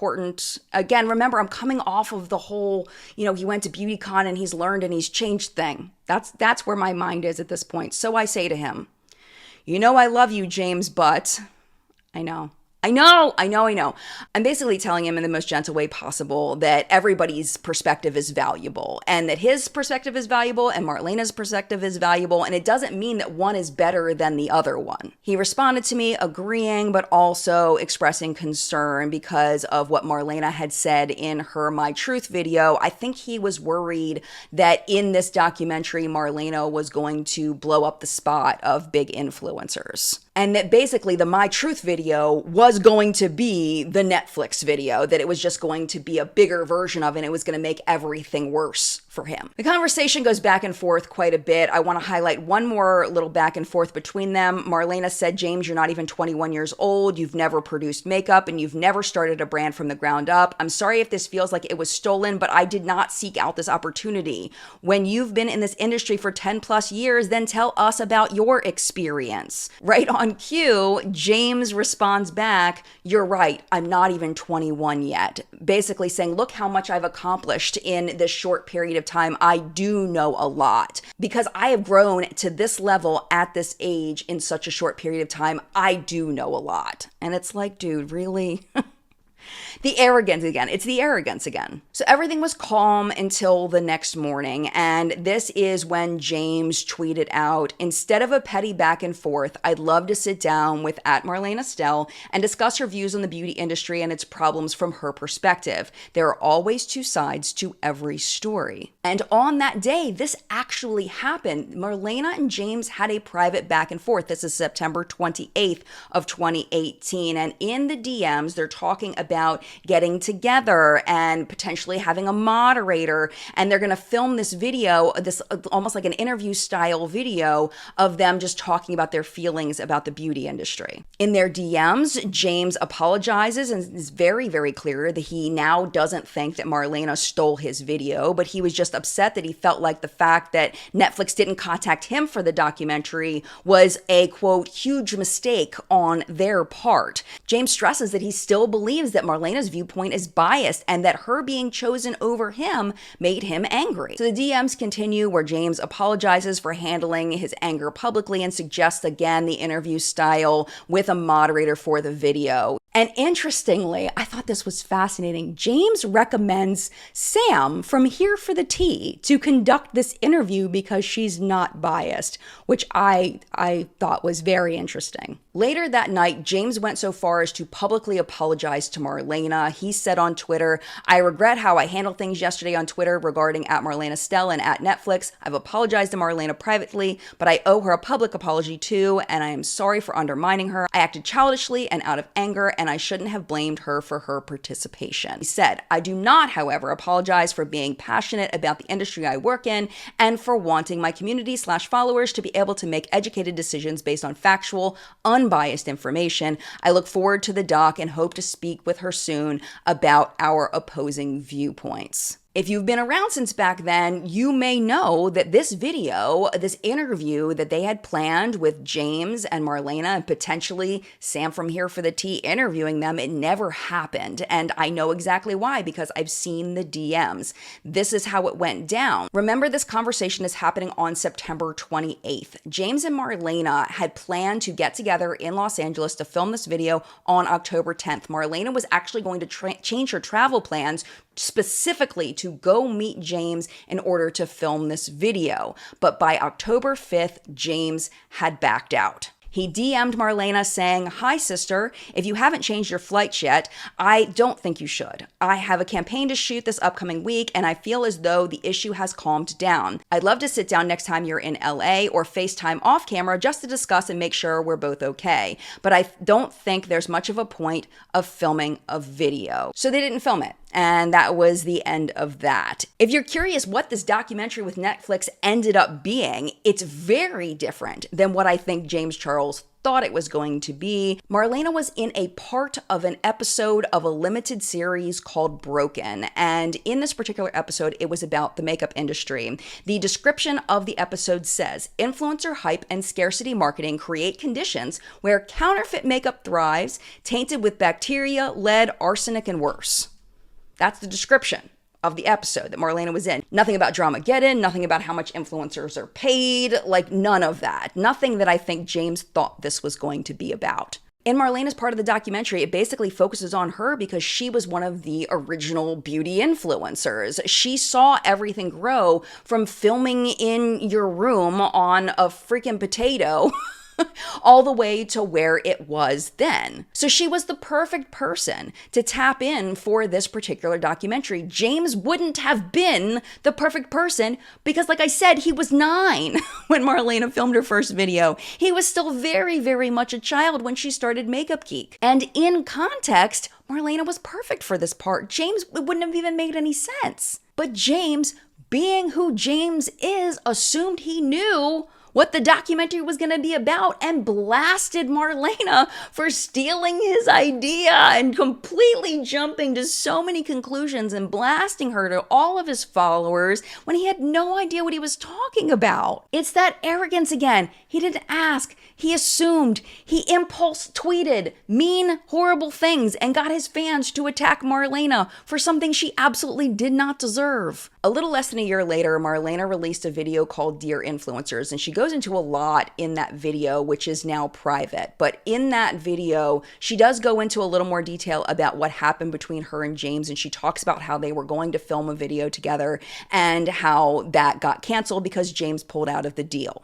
Again, remember, I'm coming off of the whole, he went to BeautyCon and he's learned and he's changed thing. That's where my mind is at this point. So I say to him, I love you, James, but I know. I'm basically telling him in the most gentle way possible that everybody's perspective is valuable and that his perspective is valuable and Marlena's perspective is valuable. And it doesn't mean that one is better than the other one. He responded to me agreeing, but also expressing concern because of what Marlena had said in her My Truth video. I think he was worried that in this documentary, Marlena was going to blow up the spot of big influencers. And that basically the My Truth video was going to be the Netflix video, that it was just going to be a bigger version of it, and it was going to make everything worse for him. The conversation goes back and forth quite a bit. I want to highlight one more little back and forth between them. Marlena said, James, you're not even 21 years old. You've never produced makeup and you've never started a brand from the ground up. I'm sorry if this feels like it was stolen, but I did not seek out this opportunity. When you've been in this industry for 10 plus years, then tell us about your experience. Right on cue, James responds back, you're right, I'm not even 21 yet. Basically saying, look how much I've accomplished in this short period of time. I do know a lot because I have grown to this level at this age in such a short period of time. I do know a lot. And it's like, dude, really? The arrogance again. It's the arrogance again. So everything was calm until the next morning. And this is when James tweeted out, instead of a petty back and forth, I'd love to sit down with @Marlena Stell and discuss her views on the beauty industry and its problems from her perspective. There are always 2 sides to every story. And on that day, this actually happened. Marlena and James had a private back and forth. This is September 28th of 2018. And in the DMs, they're talking about getting together and potentially having a moderator. And they're going to film this video, this almost like an interview style video of them just talking about their feelings about the beauty industry. In their DMs, James apologizes and is very, very clear that he now doesn't think that Marlena stole his video, but he was just upset that he felt like the fact that Netflix didn't contact him for the documentary was a, quote, huge mistake on their part. James stresses that he still believes that Marlena's viewpoint is biased and that her being chosen over him made him angry. So the DMs continue where James apologizes for handling his anger publicly and suggests again the interview style with a moderator for the video. And interestingly, I thought this was fascinating. James recommends Sam from Here for the Tea to conduct this interview because she's not biased, which I thought was very interesting. Later that night, James went so far as to publicly apologize to Marlena. He said on Twitter, I regret how I handled things yesterday on Twitter regarding @Marlena Stell and @Netflix. I've apologized to Marlena privately, but I owe her a public apology too, and I am sorry for undermining her. I acted childishly and out of anger, and and I shouldn't have blamed her for her participation. He said, I do not, however, apologize for being passionate about the industry I work in and for wanting my community/followers to be able to make educated decisions based on factual, unbiased information. I look forward to the doc and hope to speak with her soon about our opposing viewpoints. If you've been around since back then, you may know that this video, this interview that they had planned with James and Marlena and potentially Sam from Here for the Tea interviewing them, it never happened. And I know exactly why, because I've seen the DMs. This is how it went down. Remember, this conversation is happening on September 28th. James and Marlena had planned to get together in Los Angeles to film this video on October 10th. Marlena was actually going to change her travel plans specifically to go meet James in order to film this video. But by October 5th, James had backed out. He DM'd Marlena saying, hi sister, if you haven't changed your flights yet, I don't think you should. I have a campaign to shoot this upcoming week and I feel as though the issue has calmed down. I'd love to sit down next time you're in LA or FaceTime off camera just to discuss and make sure we're both okay. But I don't think there's much of a point of filming a video. So they didn't film it. And that was the end of that. If you're curious what this documentary with Netflix ended up being, it's very different than what I think James Charles thought it was going to be. Marlena was in a part of an episode of a limited series called Broken. And in this particular episode, it was about the makeup industry. The description of the episode says, influencer hype and scarcity marketing create conditions where counterfeit makeup thrives, tainted with bacteria, lead, arsenic, and worse. That's the description of the episode that Marlena was in. Nothing about Dramageddon, nothing about how much influencers are paid, like none of that. Nothing that I think James thought this was going to be about. In Marlena's part of the documentary, it basically focuses on her because she was one of the original beauty influencers. She saw everything grow from filming in your room on a freaking potato all the way to where it was then. So she was the perfect person to tap in for this particular documentary. James wouldn't have been the perfect person because, like I said, he was 9 when Marlena filmed her first video. He was still very, very much a child when she started Makeup Geek. And in context, Marlena was perfect for this part. James, it wouldn't have even made any sense. But James, being who James is, assumed he knew what the documentary was going to be about and blasted Marlena for stealing his idea and completely jumping to so many conclusions and blasting her to all of his followers when he had no idea what he was talking about. It's that arrogance again. He didn't ask. He assumed. He impulse tweeted mean, horrible things and got his fans to attack Marlena for something she absolutely did not deserve. A little less than a year later, Marlena released a video called Dear Influencers, and she goes into a lot in that video, which is now private. But in that video, she does go into a little more detail about what happened between her and James, and she talks about how they were going to film a video together and how that got canceled because James pulled out of the deal.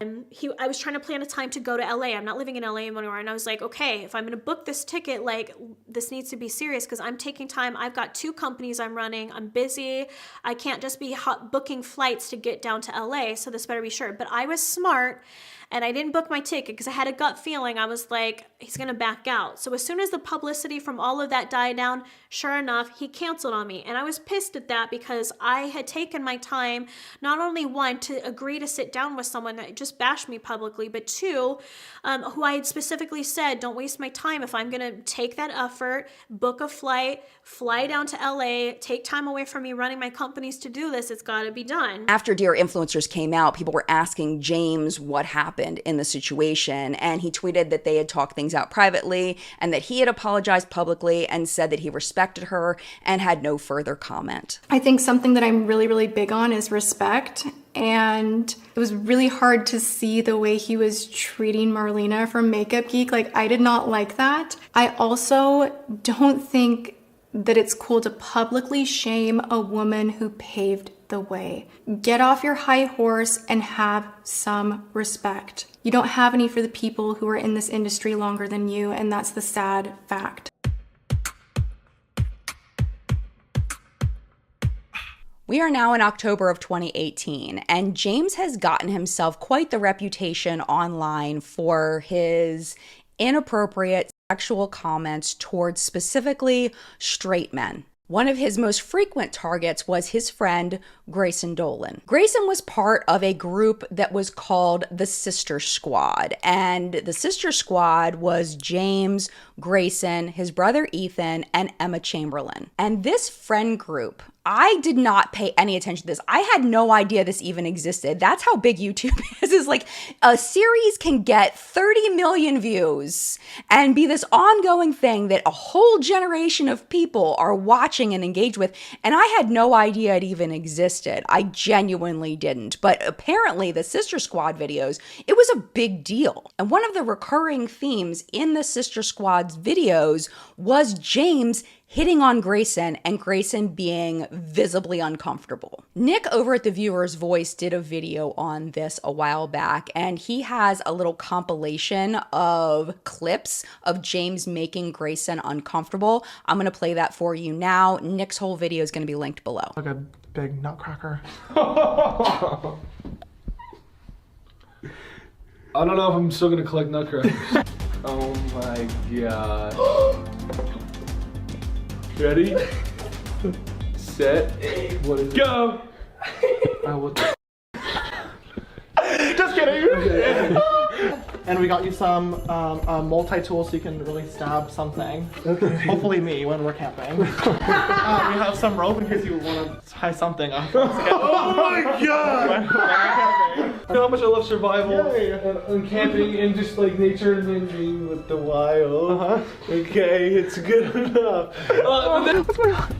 I was trying to plan a time to go to LA. I'm not living in LA anymore. And I was like, okay, if I'm going to book this ticket, like this needs to be serious because I'm taking time. I've got 2 companies I'm running. I'm busy. I can't just be booking flights to get down to LA. So this better be sure. But I was smart and I didn't book my ticket because I had a gut feeling. I was like, he's going to back out. So as soon as the publicity from all of that died down, sure enough, he canceled on me. And I was pissed at that because I had taken my time, not only 1, to agree to sit down with someone that just bashed me publicly, but 2, who I had specifically said, don't waste my time. If I'm going to take that effort, book a flight, fly down to LA, take time away from me running my companies to do this, it's got to be done. After Dear Influencers came out, people were asking James what happened in the situation, and he tweeted that they had talked things out privately and that he had apologized publicly and said that he respected her and had no further comment. I think something that I'm really, really big on is respect. And it was really hard to see the way he was treating Marlena from Makeup Geek. Like, I did not like that. I also don't think that it's cool to publicly shame a woman who paved the way. Get off your high horse and have some respect. You don't have any for the people who are in this industry longer than you, and that's the sad fact. We are now in October of 2018, and James has gotten himself quite the reputation online for his inappropriate sexual comments towards specifically straight men. One of his most frequent targets was his friend, Grayson Dolan. Grayson was part of a group that was called the Sister Squad, and the Sister Squad was James, Grayson, his brother Ethan, and Emma Chamberlain. And this friend group, I did not pay any attention to this. I had no idea this even existed. That's how big YouTube is like a series can get 30 million views and be this ongoing thing that a whole generation of people are watching and engaged with. And I had no idea it even existed. I genuinely didn't. But apparently the Sister Squad videos, it was a big deal. And one of the recurring themes in the Sister Squad's videos was James hitting on Grayson and Grayson being visibly uncomfortable. Nick over at The Viewer's Voice did a video on this a while back, and he has a little compilation of clips of James making Grayson uncomfortable. I'm gonna play that for you now. Nick's whole video is gonna be linked below. Like a big nutcracker. I don't know if I'm still gonna collect nutcrackers. Oh my god. Ready? Set. What is it? Go! What the? Just kidding. Okay. And we got you some multi-tool so you can really stab something. Okay. Hopefully me when we're camping. We have some rope in case you want to tie something up. Oh my god! You know how much I love survival and camping and just like nature and then being with the wild. Okay, it's good enough. What's going on?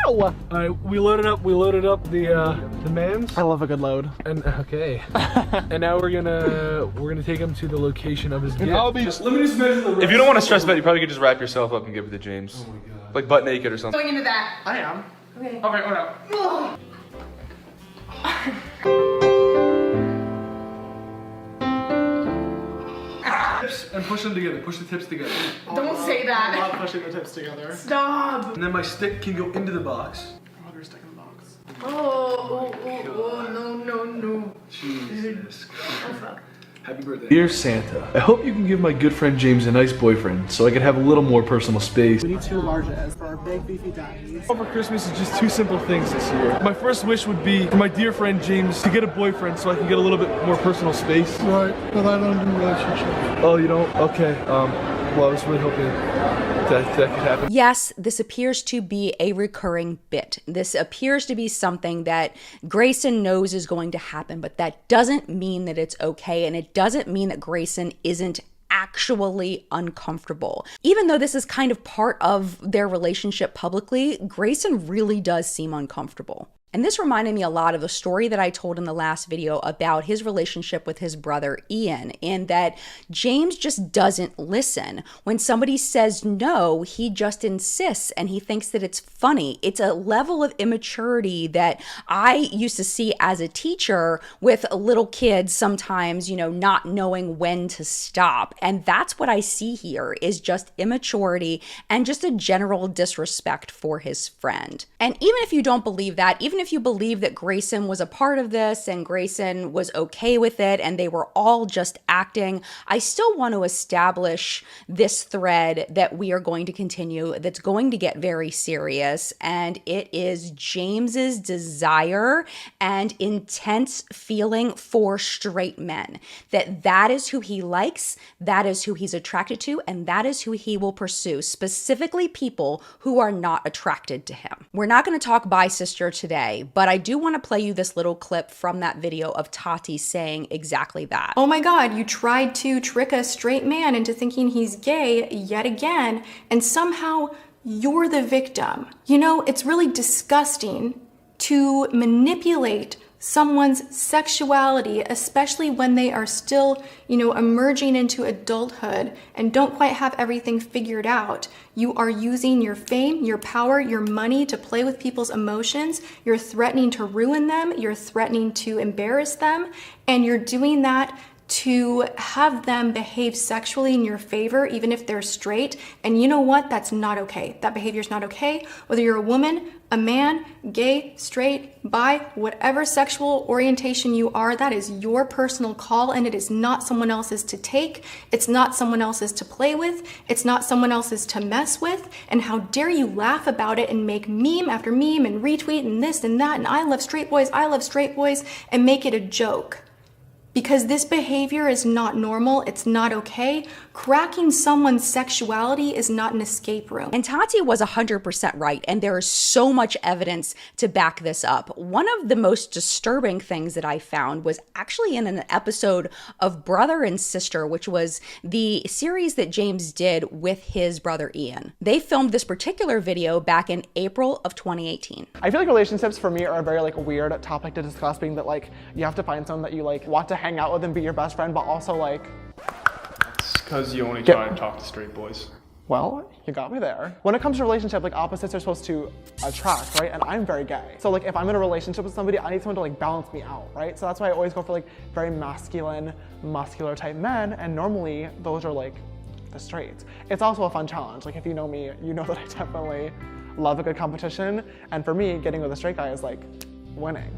Ow! Alright, we loaded up the mans. I love a good load. And okay. And now we're gonna take him to the location of his gift. Let me just measure the rest. If you don't want to stress about it, you probably could just wrap yourself up and give it to James. Oh my god. Like butt naked or something. Going into that. I am. Okay. Okay, hold up. And push them together. Push the tips together. Don't say that. I love pushing the tips together. Stop. And then my stick can go into the box. Oh, there's a stick in the box. Oh, no. Jesus. Oh, fuck. Happy birthday. Dear Santa, I hope you can give my good friend James a nice boyfriend so I can have a little more personal space. We need 2 larges for our big beefy daddies. For Christmas is just 2 simple things this year. My first wish would be for my dear friend James to get a boyfriend so I can get a little bit more personal space. Right, but I don't do relationships. Oh, you don't? Okay. Well, I was really hoping that could happen. Yes, this appears to be a recurring bit. This appears to be something that Grayson knows is going to happen, but that doesn't mean that it's okay, and it doesn't mean that Grayson isn't actually uncomfortable. Even though this is kind of part of their relationship publicly, Grayson really does seem uncomfortable. And this reminded me a lot of the story that I told in the last video about his relationship with his brother Ian, in that James just doesn't listen. When somebody says no, he just insists and he thinks that it's funny. It's a level of immaturity that I used to see as a teacher with little kids sometimes, you know, not knowing when to stop. And that's what I see here, is just immaturity and just a general disrespect for his friend. And even if you don't believe that, even if you believe that Grayson was a part of this and Grayson was okay with it and they were all just acting, I still want to establish this thread that we are going to continue that's going to get very serious, and it is James's desire and intense feeling for straight men. That is who he likes, that is who he's attracted to, and that is who he will pursue, specifically people who are not attracted to him. We're not going to talk bi sister today, but I do want to play you this little clip from that video of Tati saying exactly that. Oh my God, you tried to trick a straight man into thinking he's gay yet again, and somehow you're the victim. You know, it's really disgusting to manipulate someone's sexuality, especially when they are still, you know, emerging into adulthood and don't quite have everything figured out. You are using your fame, your power, your money to play with people's emotions. You're threatening to ruin them. You're threatening to embarrass them. And you're doing that to have them behave sexually in your favor, even if they're straight. And you know what? That's not okay. That behavior is not okay. Whether you're a woman, a man, gay, straight, bi, whatever sexual orientation you are, that is your personal call, and it is not someone else's to take. It's not someone else's to play with. It's not someone else's to mess with. And how dare you laugh about it and make meme after meme and retweet and this and that and I love straight boys, and make it a joke. Because this behavior is not normal, it's not okay. Cracking someone's sexuality is not an escape room. And Tati was 100% right, and there is so much evidence to back this up. One of the most disturbing things that I found was actually in an episode of Brother and Sister, which was the series that James did with his brother Ian. They filmed this particular video back in April of 2018. I feel like relationships for me are a very like weird topic to discuss, being that like you have to find someone that you like want to hang out with and be your best friend, but also like... It's because you only try to talk to straight boys. Well, you got me there. When it comes to relationship, like opposites are supposed to attract, right? And I'm very gay. So like if I'm in a relationship with somebody, I need someone to like balance me out, right? So that's why I always go for like very masculine, muscular type men. And normally those are like the straights. It's also a fun challenge. Like if you know me, you know that I definitely love a good competition. And for me, getting with a straight guy is like winning.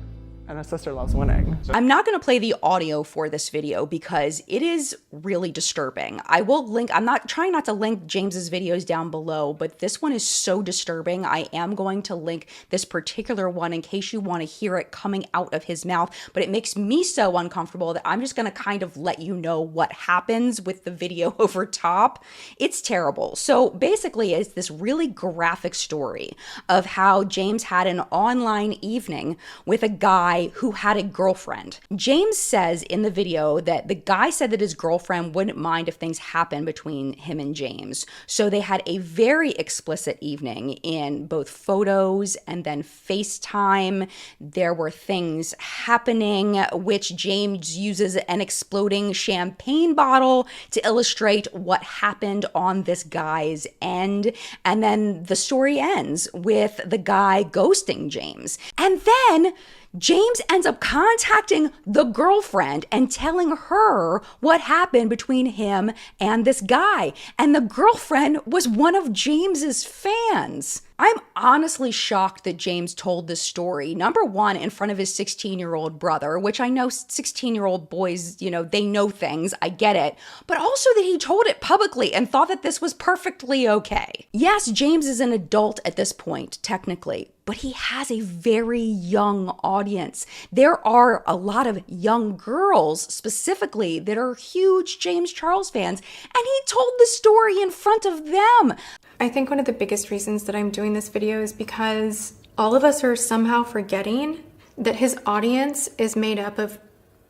And his sister loves winning. I'm not going to play the audio for this video because it is really disturbing. I will link, I'm not trying not to link James's videos down below, but this one is so disturbing. I am going to link this particular one in case you want to hear it coming out of his mouth, but it makes me so uncomfortable that I'm just going to kind of let you know what happens with the video over top. It's terrible. So basically it's this really graphic story of how James had an online evening with a guy who had a girlfriend. James says in the video that the guy said that his girlfriend wouldn't mind if things happened between him and James. So they had a very explicit evening in both photos and then FaceTime. There were things happening, which James uses an exploding champagne bottle to illustrate what happened on this guy's end. And then the story ends with the guy ghosting James. And then James ends up contacting the girlfriend and telling her what happened between him and this guy. And the girlfriend was one of James's fans. I'm honestly shocked that James told this story, number one, in front of his 16-year-old brother, which I know 16-year-old boys, you know, they know things, I get it, but also that he told it publicly and thought that this was perfectly okay. Yes, James is an adult at this point, technically, but he has a very young audience. There are a lot of young girls specifically that are huge James Charles fans, and he told the story in front of them. I think one of the biggest reasons that I'm doing this video is because all of us are somehow forgetting that his audience is made up of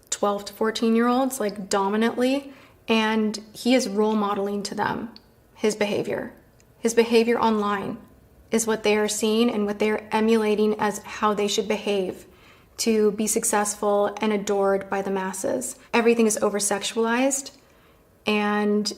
12 to 14-year-olds, like dominantly, and he is role modeling to them his behavior. His behavior online is what they are seeing and what they are emulating as how they should behave to be successful and adored by the masses. Everything is over-sexualized. And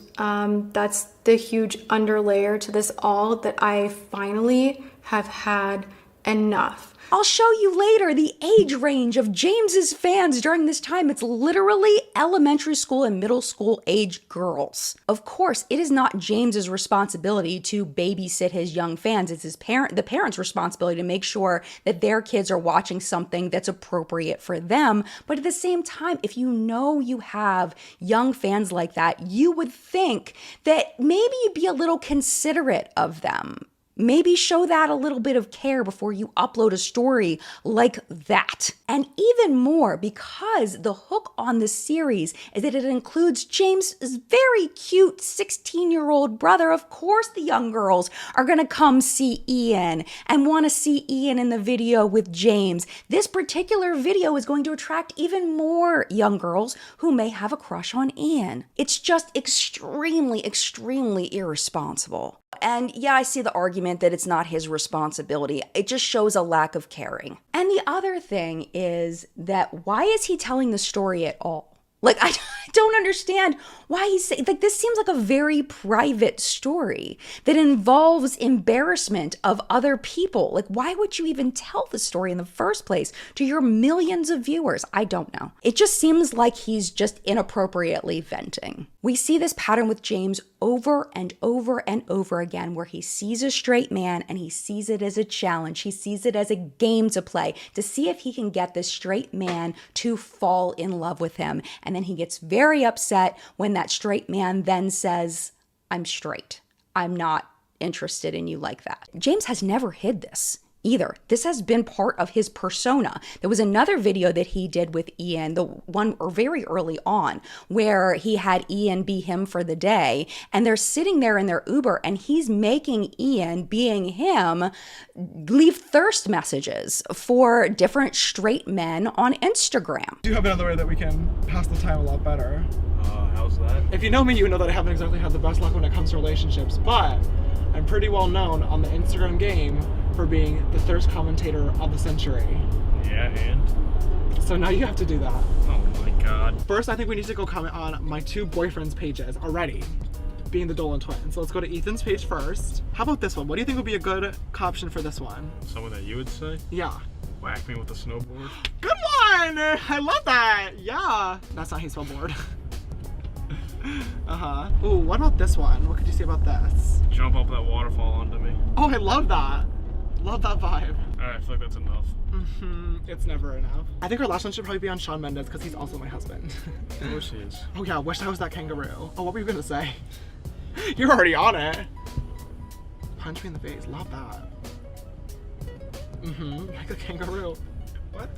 that's the huge underlayer to this all, that I finally have had enough. I'll show you later the age range of James's fans during this time. It's literally elementary school and middle school age girls. Of course, it is not James's responsibility to babysit his young fans. It's the parents' responsibility to make sure that their kids are watching something that's appropriate for them. But at the same time, if you know you have young fans like that, you would think that maybe you'd be a little considerate of them. Maybe show that a little bit of care before you upload a story like that. And even more, because the hook on this series is that it includes James's very cute 16-year-old brother. Of course, the young girls are going to come see Ian and want to see Ian in the video with James. This particular video is going to attract even more young girls who may have a crush on Ian. It's just extremely, extremely irresponsible. And yeah, I see the argument that it's not his responsibility. It just shows a lack of caring. And the other thing is that why is he telling the story at all? Like, I don't understand why he's saying, like, this seems like a very private story that involves embarrassment of other people. Like, why would you even tell the story in the first place to your millions of viewers? I don't know. It just seems like he's just inappropriately venting. We see this pattern with James over and over and over again, where he sees a straight man and he sees it as a challenge. He sees it as a game to play to see if he can get this straight man to fall in love with him. And then he gets very upset when that straight man then says, I'm straight. I'm not interested in you like that. James has never hid this either. This has been part of his persona. There was another video that he did with Ian, the one or very early on, where he had Ian be him for the day, and they're sitting there in their Uber, and he's making Ian, being him, leave thirst messages for different straight men on Instagram. Do you have another way that we can pass the time a lot better? How's that? If you know me, you know that I haven't exactly had the best luck when it comes to relationships, but I'm pretty well known on the Instagram game for being the thirst commentator of the century. Yeah, and? So now you have to do that. Oh my god. First, I think we need to go comment on my two boyfriends' pages already, being the Dolan twins. So let's go to Ethan's page first. How about this one? What do you think would be a good caption for this one? Someone that you would say? Yeah. Whack me with a snowboard? Good one! I love that! Yeah. That's not how you spell board. Uh-huh. Ooh, what about this one? What could you say about this? Jump up that waterfall onto me. Oh, I love that. Love that vibe. Alright, I feel like that's enough. It's never enough. I think our last one should probably be on Shawn Mendes because he's also my husband. Of course he is. Oh yeah, wish I was that kangaroo. Oh, what were you gonna say? You're already on it. Punch me in the face. Love that. Like a kangaroo. What?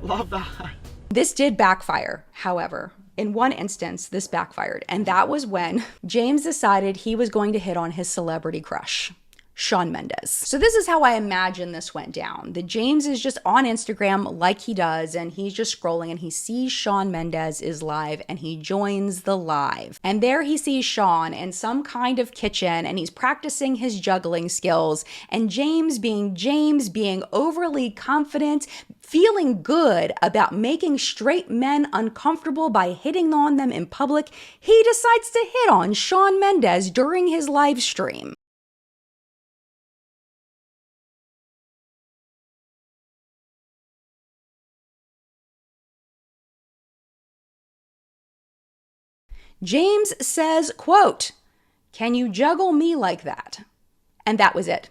Love that. This did backfire, however. In one instance, this backfired, and that was when James decided he was going to hit on his celebrity crush, Shawn Mendes. So this is how I imagine this went down. That James is just on Instagram like he does, and he's just scrolling and he sees Shawn Mendes is live and he joins the live. And there he sees Shawn in some kind of kitchen and he's practicing his juggling skills, and James being overly confident, feeling good about making straight men uncomfortable by hitting on them in public, he decides to hit on Shawn Mendes during his live stream. James says, quote, "Can you juggle me like that?" And that was it.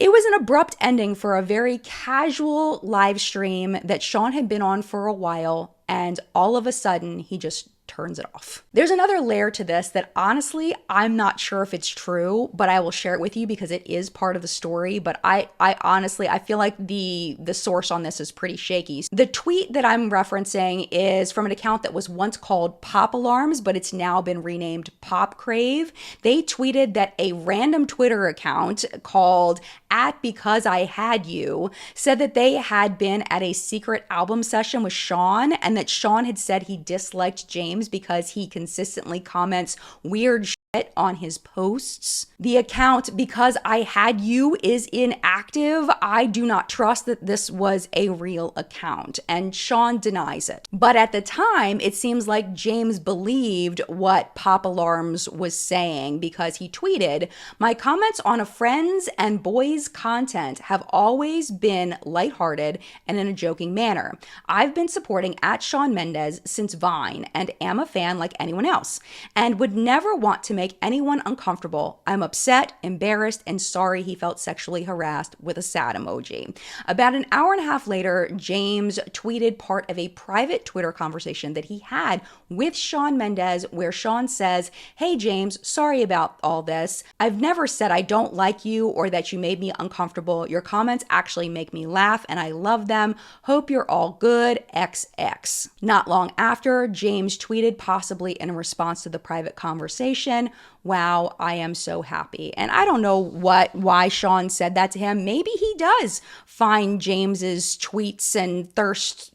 It was an abrupt ending for a very casual live stream that Shawn had been on for a while, and all of a sudden he just turns it off. There's another layer to this that honestly, I'm not sure if it's true, but I will share it with you because it is part of the story. But I honestly, I feel like the source on this is pretty shaky. The tweet that I'm referencing is from an account that was once called Pop Alarms, but it's now been renamed Pop Crave. They tweeted that a random Twitter account called @BecauseIHadYou said that they had been at a secret album session with Shawn, and that Shawn had said he disliked James because he consistently comments weird shit on his posts. The account Because I Had You is inactive. I do not trust that this was a real account, and Shawn denies it. But at the time, it seems like James believed what Pop Alarms was saying, because he tweeted, "My comments on a friend's and boys' content have always been lighthearted and in a joking manner. I've been supporting @Shawn Mendes since Vine and am a fan like anyone else, and would never want to make anyone uncomfortable. I'm upset, embarrassed, and sorry he felt sexually harassed," with a sad emoji. About an hour and a half later, James tweeted part of a private Twitter conversation that he had with Shawn Mendes, where Shawn says, "Hey James, sorry about all this. I've never said I don't like you or that you made me uncomfortable. Your comments actually make me laugh and I love them. Hope you're all good, XX." Not long after, James tweeted, possibly in response to the private conversation, again, wow, I am so happy. And I don't know why Sean said that to him. Maybe he does find James's tweets and thirst,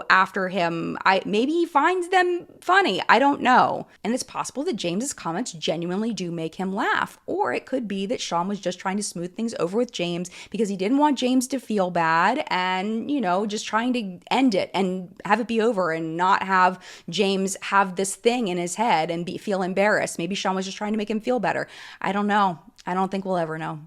after him. Maybe he finds them funny. I don't know. And it's possible that James's comments genuinely do make him laugh. Or it could be that Sean was just trying to smooth things over with James because he didn't want James to feel bad and, just trying to end it and have it be over and not have James have this thing in his head and feel embarrassed. Maybe Sean was just trying to make him feel better. I don't know. I don't think we'll ever know.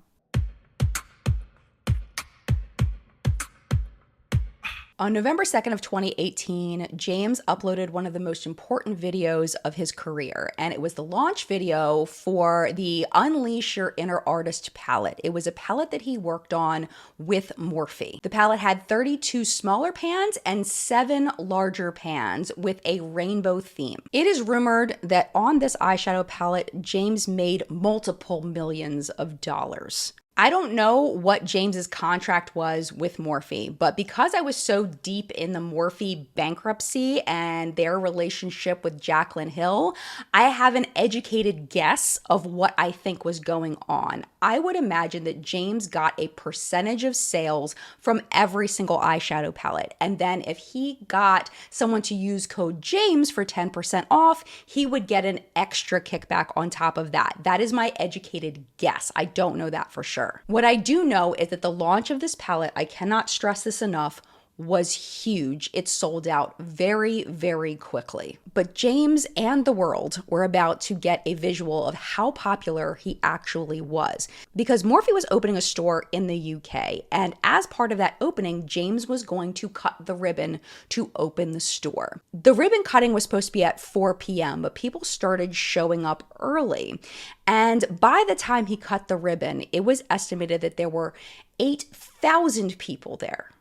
On November 2nd of 2018, James uploaded one of the most important videos of his career, and it was the launch video for the Unleash Your Inner Artist palette. It was a palette that he worked on with Morphe. The palette had 32 smaller pans and 7 larger pans with a rainbow theme. It is rumored that on this eyeshadow palette, James made multiple millions of dollars. I don't know what James's contract was with Morphe, but because I was so deep in the Morphe bankruptcy and their relationship with Jaclyn Hill, I have an educated guess of what I think was going on. I would imagine that James got a percentage of sales from every single eyeshadow palette. And then if he got someone to use code James for 10% off, he would get an extra kickback on top of that. That is my educated guess. I don't know that for sure. What I do know is that the launch of this palette, I cannot stress this enough, was huge. It sold out very, very quickly. But James and the world were about to get a visual of how popular he actually was, because Morphe was opening a store in the UK, and as part of that opening, James was going to cut the ribbon to open the store. The ribbon cutting was supposed to be at 4 p.m., but people started showing up early. And by the time he cut the ribbon, it was estimated that there were 8,000 people there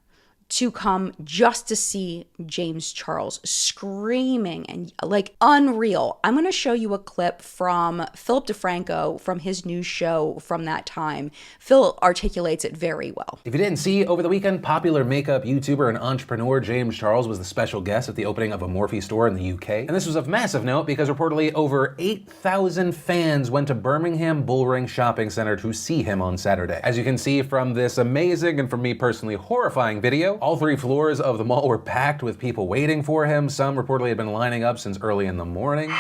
to come just to see James Charles screaming and like unreal. I'm going to show you a clip from Philip DeFranco from his new show from that time. Phil articulates it very well. If you didn't see, over the weekend, popular makeup YouTuber and entrepreneur James Charles was the special guest at the opening of a Morphe store in the UK. And this was of massive note because reportedly over 8,000 fans went to Birmingham Bullring Shopping Center to see him on Saturday. As you can see from this amazing and for me personally horrifying video, all 3 floors of the mall were packed with people waiting for him. Some reportedly had been lining up since early in the morning.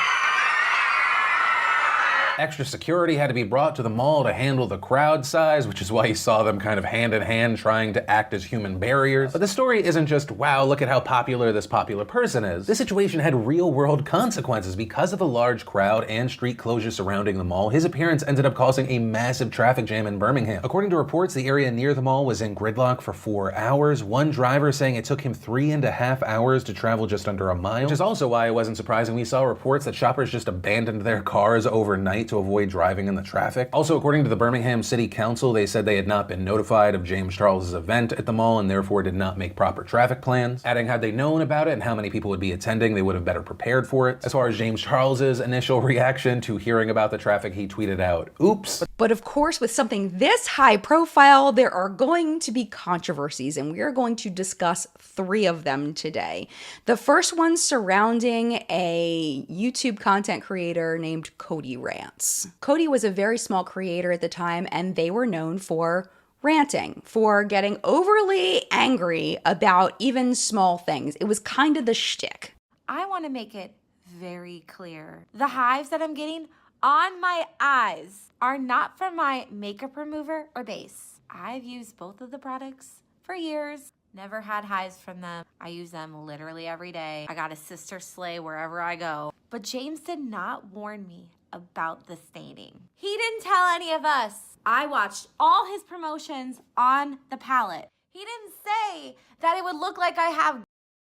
Extra security had to be brought to the mall to handle the crowd size, which is why you saw them kind of hand in hand trying to act as human barriers. But the story isn't just, wow, look at how popular this popular person is. This situation had real world consequences. Because of the large crowd and street closures surrounding the mall, his appearance ended up causing a massive traffic jam in Birmingham. According to reports, the area near the mall was in gridlock for 4 hours. One driver saying it took him 3.5 hours to travel just under a mile. Which is also why it wasn't surprising we saw reports that shoppers just abandoned their cars overnight to avoid driving in the traffic. Also, according to the Birmingham City Council, they said they had not been notified of James Charles' event at the mall and therefore did not make proper traffic plans. Adding, had they known about it and how many people would be attending, they would have better prepared for it. As far as James Charles' initial reaction to hearing about the traffic, he tweeted out, "Oops." But of course, with something this high profile, there are going to be controversies, and we are going to discuss 3 of them today. The first one surrounding a YouTube content creator named Cody Rants. Cody was a very small creator at the time, and they were known for ranting, for getting overly angry about even small things. It was kind of the shtick. I want to make it very clear. The hives that I'm getting on my eyes are not from my makeup remover or base. I've used both of the products for years. Never had hives from them. I use them literally every day. I got a sister slay wherever I go. But James did not warn me about the staining. He didn't tell any of us. I watched all his promotions on the palette. He didn't say that it would look like I have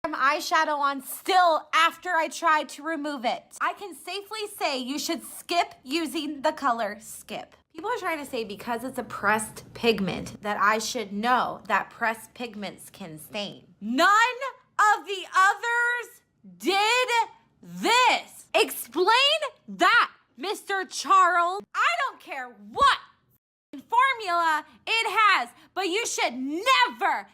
eyeshadow on still after I tried to remove it. I can safely say you should skip using the color Skip. People are trying to say because it's a pressed pigment that I should know that pressed pigments can stain. None of the others did this. Explain that, Mr. Charles. I don't care what formula it has, but you should never,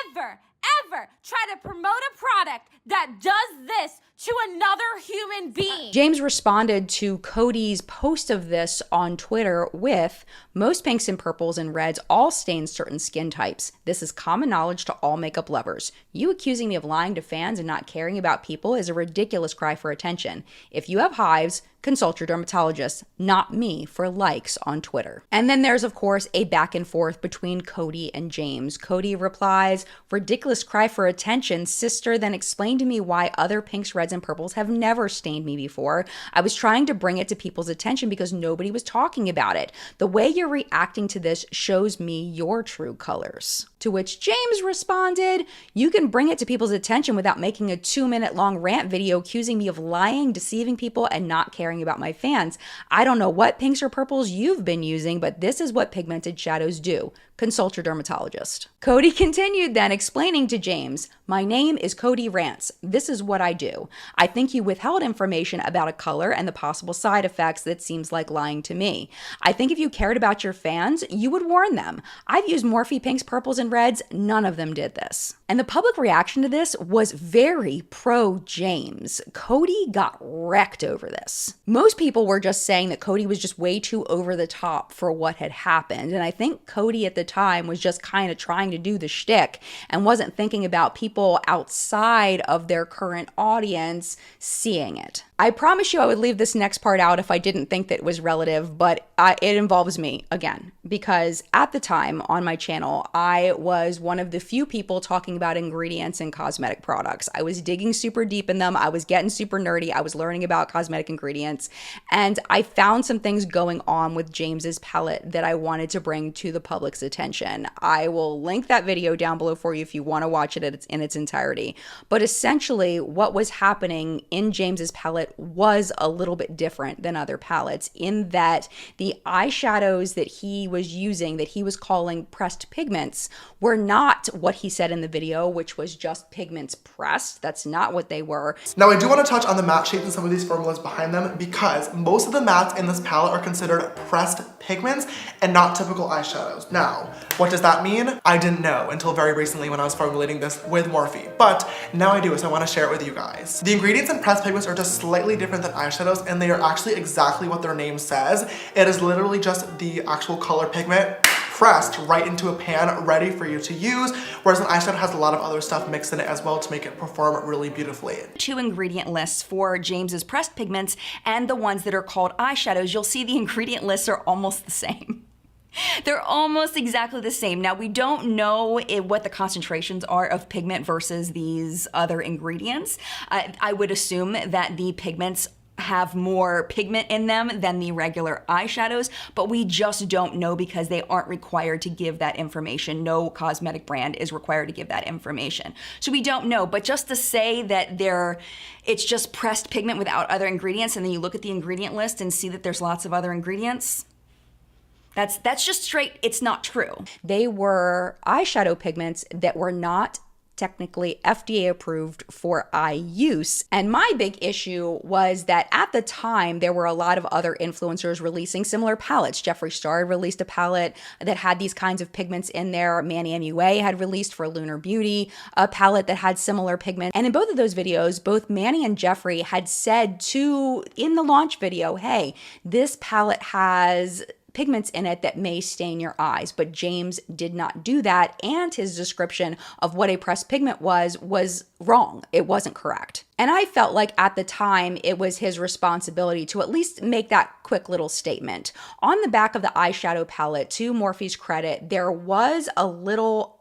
ever, ever try to promote a product that does this to another human being. James responded to Cody's post of this on Twitter with, most pinks and purples and reds all stain certain skin types. This is common knowledge to all makeup lovers. You accusing me of lying to fans and not caring about people is a ridiculous cry for attention. If you have hives, consult your dermatologist, not me for likes on Twitter. And then there's, of course, a back and forth between Cody and James. Cody replies, ridiculous cry for attention, sister, then explain to me why other pinks, reds, and purples have never stained me before. I was trying to bring it to people's attention because nobody was talking about it. The way you're reacting to this shows me your true colors. To which James responded, you can bring it to people's attention without making a 2-minute long rant video accusing me of lying, deceiving people, and not caring about my fans. I don't know what pinks or purples you've been using, but this is what pigmented shadows do. Consult your dermatologist. Cody continued then explaining to James, my name is Cody Rants. This is what I do. I think you withheld information about a color and the possible side effects that seems like lying to me. I think if you cared about your fans, you would warn them. I've used Morphe pinks, purples, and reds. None of them did this. And the public reaction to this was very pro James. Cody got wrecked over this. Most people were just saying that Cody was just way too over the top for what had happened. And I think Cody at the time was just kind of trying to do the shtick and wasn't thinking about people outside of their current audience seeing it. I promise you I would leave this next part out if I didn't think that it was relative, but it involves me again, because at the time on my channel, I was one of the few people talking about ingredients in cosmetic products. I was digging super deep in them. I was getting super nerdy. I was learning about cosmetic ingredients, and I found some things going on with James's palette that I wanted to bring to the public's attention. I will link that video down below for you if you want to watch it in its entirety. But essentially what was happening in James's palette was a little bit different than other palettes in that the eyeshadows that he was using, that he was calling pressed pigments, were not what he said in the video, which was just pigments pressed. That's not what they were. Now I do want to touch on the matte shades and some of these formulas behind them because most of the mattes in this palette are considered pressed pigments and not typical eyeshadows. Now, what does that mean? I didn't know until very recently when I was formulating this with Morphe, but now I do, so I want to share it with you guys. The ingredients in pressed pigments are just slightly different than eyeshadows, and they are actually exactly what their name says. It is literally just the actual color pigment pressed right into a pan ready for you to use, whereas an eyeshadow has a lot of other stuff mixed in it as well to make it perform really beautifully. 2 ingredient lists for James's pressed pigments and the ones that are called eyeshadows. You'll see the ingredient lists are almost the same. They're almost exactly the same. Now, we don't know what the concentrations are of pigment versus these other ingredients. I would assume that the pigments have more pigment in them than the regular eyeshadows, but we just don't know because they aren't required to give that information. No cosmetic brand is required to give that information. So we don't know, but just to say that it's just pressed pigment without other ingredients, and then you look at the ingredient list and see that there's lots of other ingredients, that's just straight, it's not true. They were eyeshadow pigments that were not technically FDA approved for eye use. And my big issue was that at the time, there were a lot of other influencers releasing similar palettes. Jeffree Star released a palette that had these kinds of pigments in there. Manny MUA had released for Lunar Beauty a palette that had similar pigment. And in both of those videos, both Manny and Jeffree had said in the launch video, hey, this palette has pigments in it that may stain your eyes, but James did not do that, and his description of what a pressed pigment was wrong. It wasn't correct. And I felt like at the time it was his responsibility to at least make that quick little statement. On the back of the eyeshadow palette, to Morphe's credit, there was a little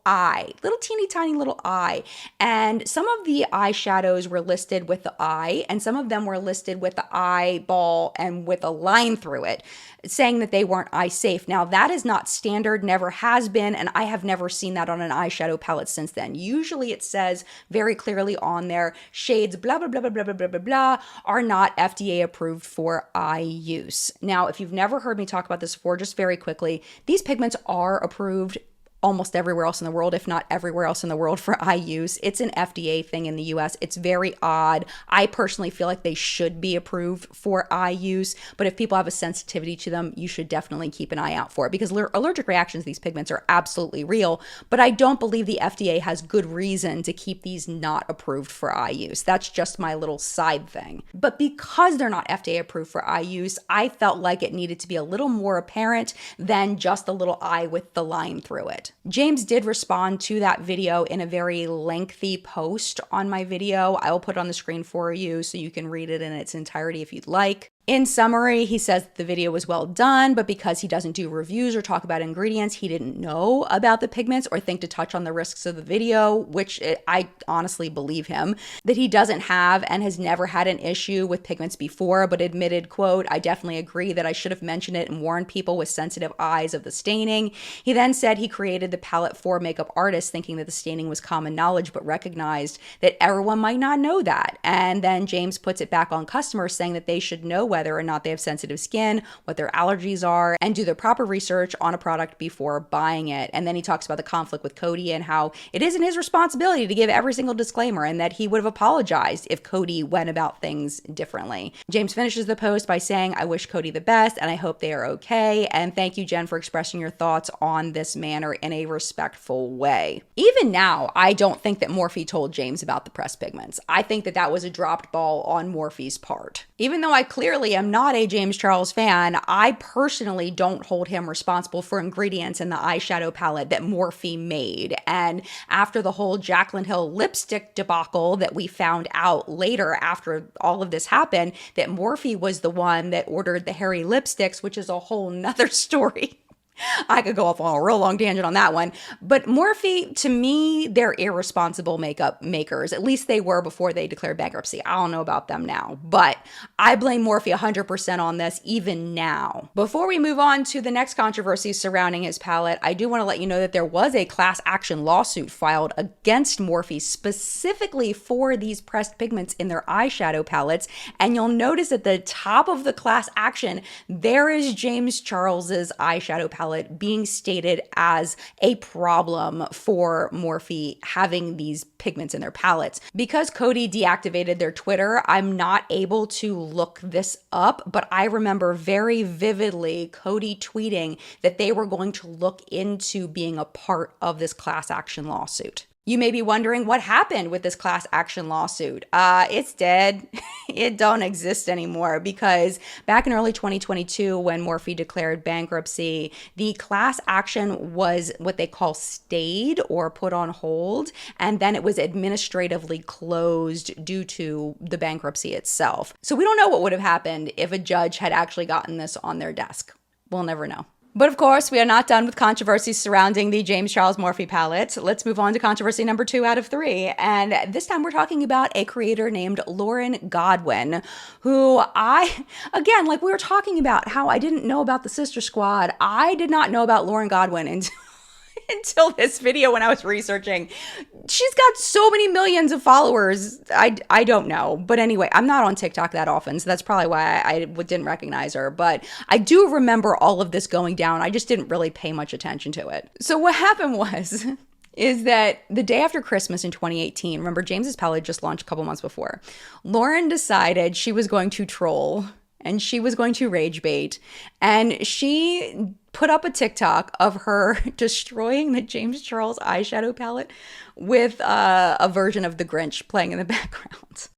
teeny tiny little eye. And some of the eyeshadows were listed with the eye, and some of them were listed with the eyeball and with a line through it, saying that they weren't eye safe. Now that is not standard, never has been, and I have never seen that on an eyeshadow palette since then. Usually it says very clearly on there, shades blah, blah, blah, blah, blah, blah, blah, blah, are not FDA approved for eye use. Now, if you've never heard me talk about this before, just very quickly, these pigments are approved almost everywhere else in the world, if not everywhere else in the world for eye use. It's an FDA thing in the US. It's very odd. I personally feel like they should be approved for eye use, but if people have a sensitivity to them, you should definitely keep an eye out for it, because allergic reactions to these pigments are absolutely real, but I don't believe the FDA has good reason to keep these not approved for eye use. That's just my little side thing. But because they're not FDA approved for eye use, I felt like it needed to be a little more apparent than just a little eye with the line through it. James did respond to that video in a very lengthy post on my video. I will put it on the screen for you so you can read it in its entirety if you'd like. In summary, he says the video was well done, but because he doesn't do reviews or talk about ingredients, he didn't know about the pigments or think to touch on the risks of the video, which I honestly believe him, that he doesn't have and has never had an issue with pigments before, but admitted, quote, "I definitely agree that I should have mentioned it and warned people with sensitive eyes of the staining." He then said he created the palette for makeup artists thinking that the staining was common knowledge, but recognized that everyone might not know that. And then James puts it back on customers, saying that they should know whether or not they have sensitive skin, what their allergies are, and do their proper research on a product before buying it. And then he talks about the conflict with Cody and how it isn't his responsibility to give every single disclaimer, and that he would have apologized if Cody went about things differently. James finishes the post by saying, "I wish Cody the best and I hope they are okay. And thank you, Jen, for expressing your thoughts on this manner in a respectful way." Even now, I don't think that Morphe told James about the pressed pigments. I think that that was a dropped ball on Morphe's part. Even though I clearly am not a James Charles fan, I personally don't hold him responsible for ingredients in the eyeshadow palette that Morphe made. And after the whole Jaclyn Hill lipstick debacle that we found out later after all of this happened, that Morphe was the one that ordered the hairy lipsticks, which is a whole nother story. I could go off on a real long tangent on that one. But Morphe, to me, they're irresponsible makeup makers. At least they were before they declared bankruptcy. I don't know about them now. But I blame Morphe 100% on this, even now. Before we move on to the next controversy surrounding his palette, I do want to let you know that there was a class action lawsuit filed against Morphe specifically for these pressed pigments in their eyeshadow palettes. And you'll notice at the top of the class action, there is James Charles's eyeshadow palette being stated as a problem for Morphe having these pigments in their palettes. Because Cody deactivated their Twitter, I'm not able to look this up, but I remember very vividly Cody tweeting that they were going to look into being a part of this class action lawsuit. You may be wondering what happened with this class action lawsuit. It's dead. It don't exist anymore, because back in early 2022, when Morphe declared bankruptcy, the class action was what they call stayed or put on hold, and then it was administratively closed due to the bankruptcy itself. So we don't know what would have happened if a judge had actually gotten this on their desk. We'll never know. But of course, we are not done with controversies surrounding the James Charles Morphe palette. Let's move on to controversy number 2 out of 3. And this time we're talking about a creator named Lauren Godwin, who again, like we were talking about how I didn't know about the Sister Squad. I did not know about Lauren Godwin until this video when I was researching. She's got so many millions of followers. I don't know. But anyway, I'm not on TikTok that often, so that's probably why I didn't recognize her. But I do remember all of this going down. I just didn't really pay much attention to it. So what happened is that the day after Christmas in 2018, remember James's palette just launched a couple months before, Lauren decided she was going to troll and she was going to rage bait, and she put up a TikTok of her destroying the James Charles eyeshadow palette with a version of The Grinch playing in the background.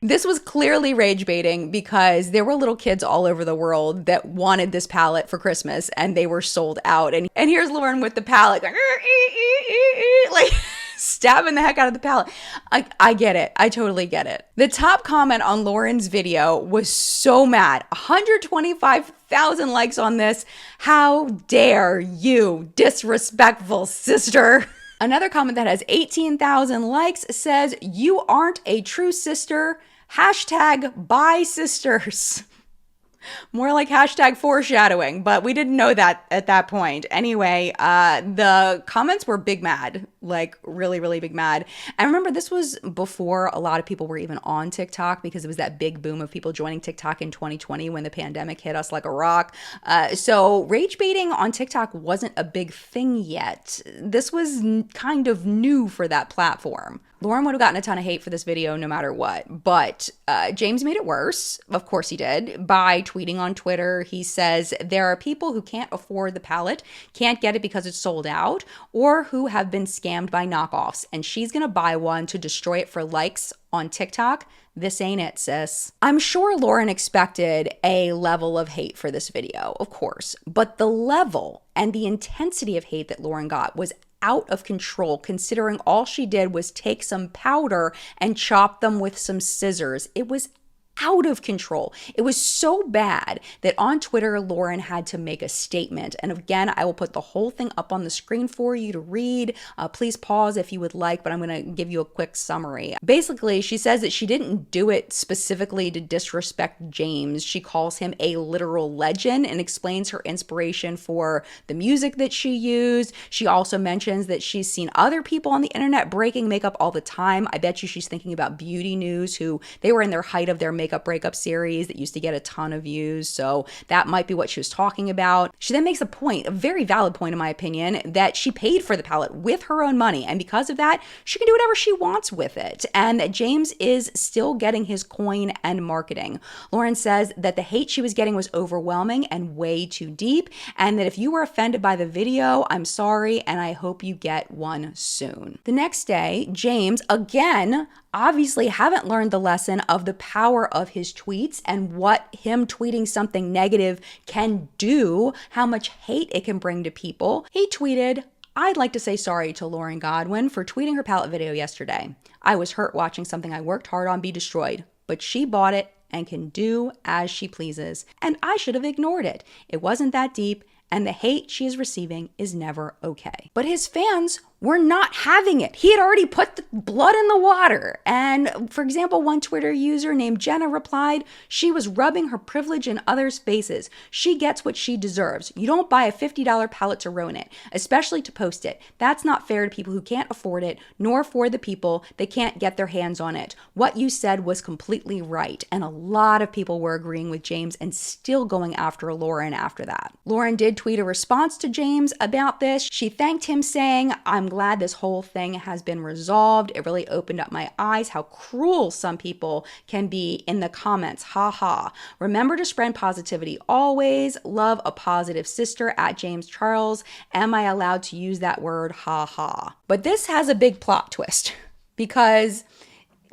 This was clearly rage baiting because there were little kids all over the world that wanted this palette for Christmas and they were sold out. And here's Lauren with the palette going, like stabbing the heck out of the palette. I get it. I totally get it. The top comment on Lauren's video was so mad. 125,000 likes on this. How dare you, disrespectful sister. Another comment that has 18,000 likes says, "You aren't a true sister. Hashtag bye sisters." More like hashtag foreshadowing, but we didn't know that at that point. Anyway, the comments were big mad. like really, really big mad. And remember, this was before a lot of people were even on TikTok, because it was that big boom of people joining TikTok in 2020 when the pandemic hit us like a rock. So rage baiting on TikTok wasn't a big thing yet. This was kind of new for that platform. Lauren would have gotten a ton of hate for this video no matter what, but James made it worse. Of course he did, by tweeting on Twitter. He says, there are people who can't afford the palette, can't get it because it's sold out, or who have been scammed by knockoffs, and she's gonna buy one to destroy it for likes on TikTok. This ain't it, sis. I'm sure Lauren expected a level of hate for this video, of course, but the level and the intensity of hate that Lauren got was out of control, considering all she did was take some powder and chop them with some scissors. It was out of control. It was so bad that on Twitter, Lauren had to make a statement. And again, I will put the whole thing up on the screen for you to read. Please pause if you would like, but I'm going to give you a quick summary. Basically, she says that she didn't do it specifically to disrespect James. She calls him a literal legend and explains her inspiration for the music that she used. She also mentions that she's seen other people on the internet breaking makeup all the time. I bet you she's thinking about Beauty News, who they were in their height of their makeup breakup series that used to get a ton of views. So that might be what she was talking about. She then makes a point, a very valid point in my opinion, that she paid for the palette with her own money. And because of that, she can do whatever she wants with it. And that James is still getting his coin and marketing. Lauren says that the hate she was getting was overwhelming and way too deep. And that if you were offended by the video, I'm sorry. And I hope you get one soon. The next day, James, again, obviously haven't learned the lesson of the power of his tweets and what him tweeting something negative can do, how much hate it can bring to people. He tweeted, I'd like to say sorry to Lauren Godwin for tweeting her palette video yesterday. I was hurt watching something I worked hard on be destroyed, but she bought it and can do as she pleases. And I should have ignored it. It wasn't that deep, and the hate she is receiving is never okay. But his fans were not having it. He had already put the blood in the water. And for example, one Twitter user named Jenna replied, she was rubbing her privilege in others' faces. She gets what she deserves. You don't buy a $50 palette to ruin it, especially to post it. That's not fair to people who can't afford it, nor for the people that can't get their hands on it. What you said was completely right. And a lot of people were agreeing with James and still going after Lauren after that. Lauren did tweet a response to James about this. She thanked him saying, I'm glad this whole thing has been resolved. It really opened up my eyes how cruel some people can be in the comments. Ha ha. Remember to spread positivity always. Love a positive sister at James Charles. Am I allowed to use that word? Ha ha. But this has a big plot twist because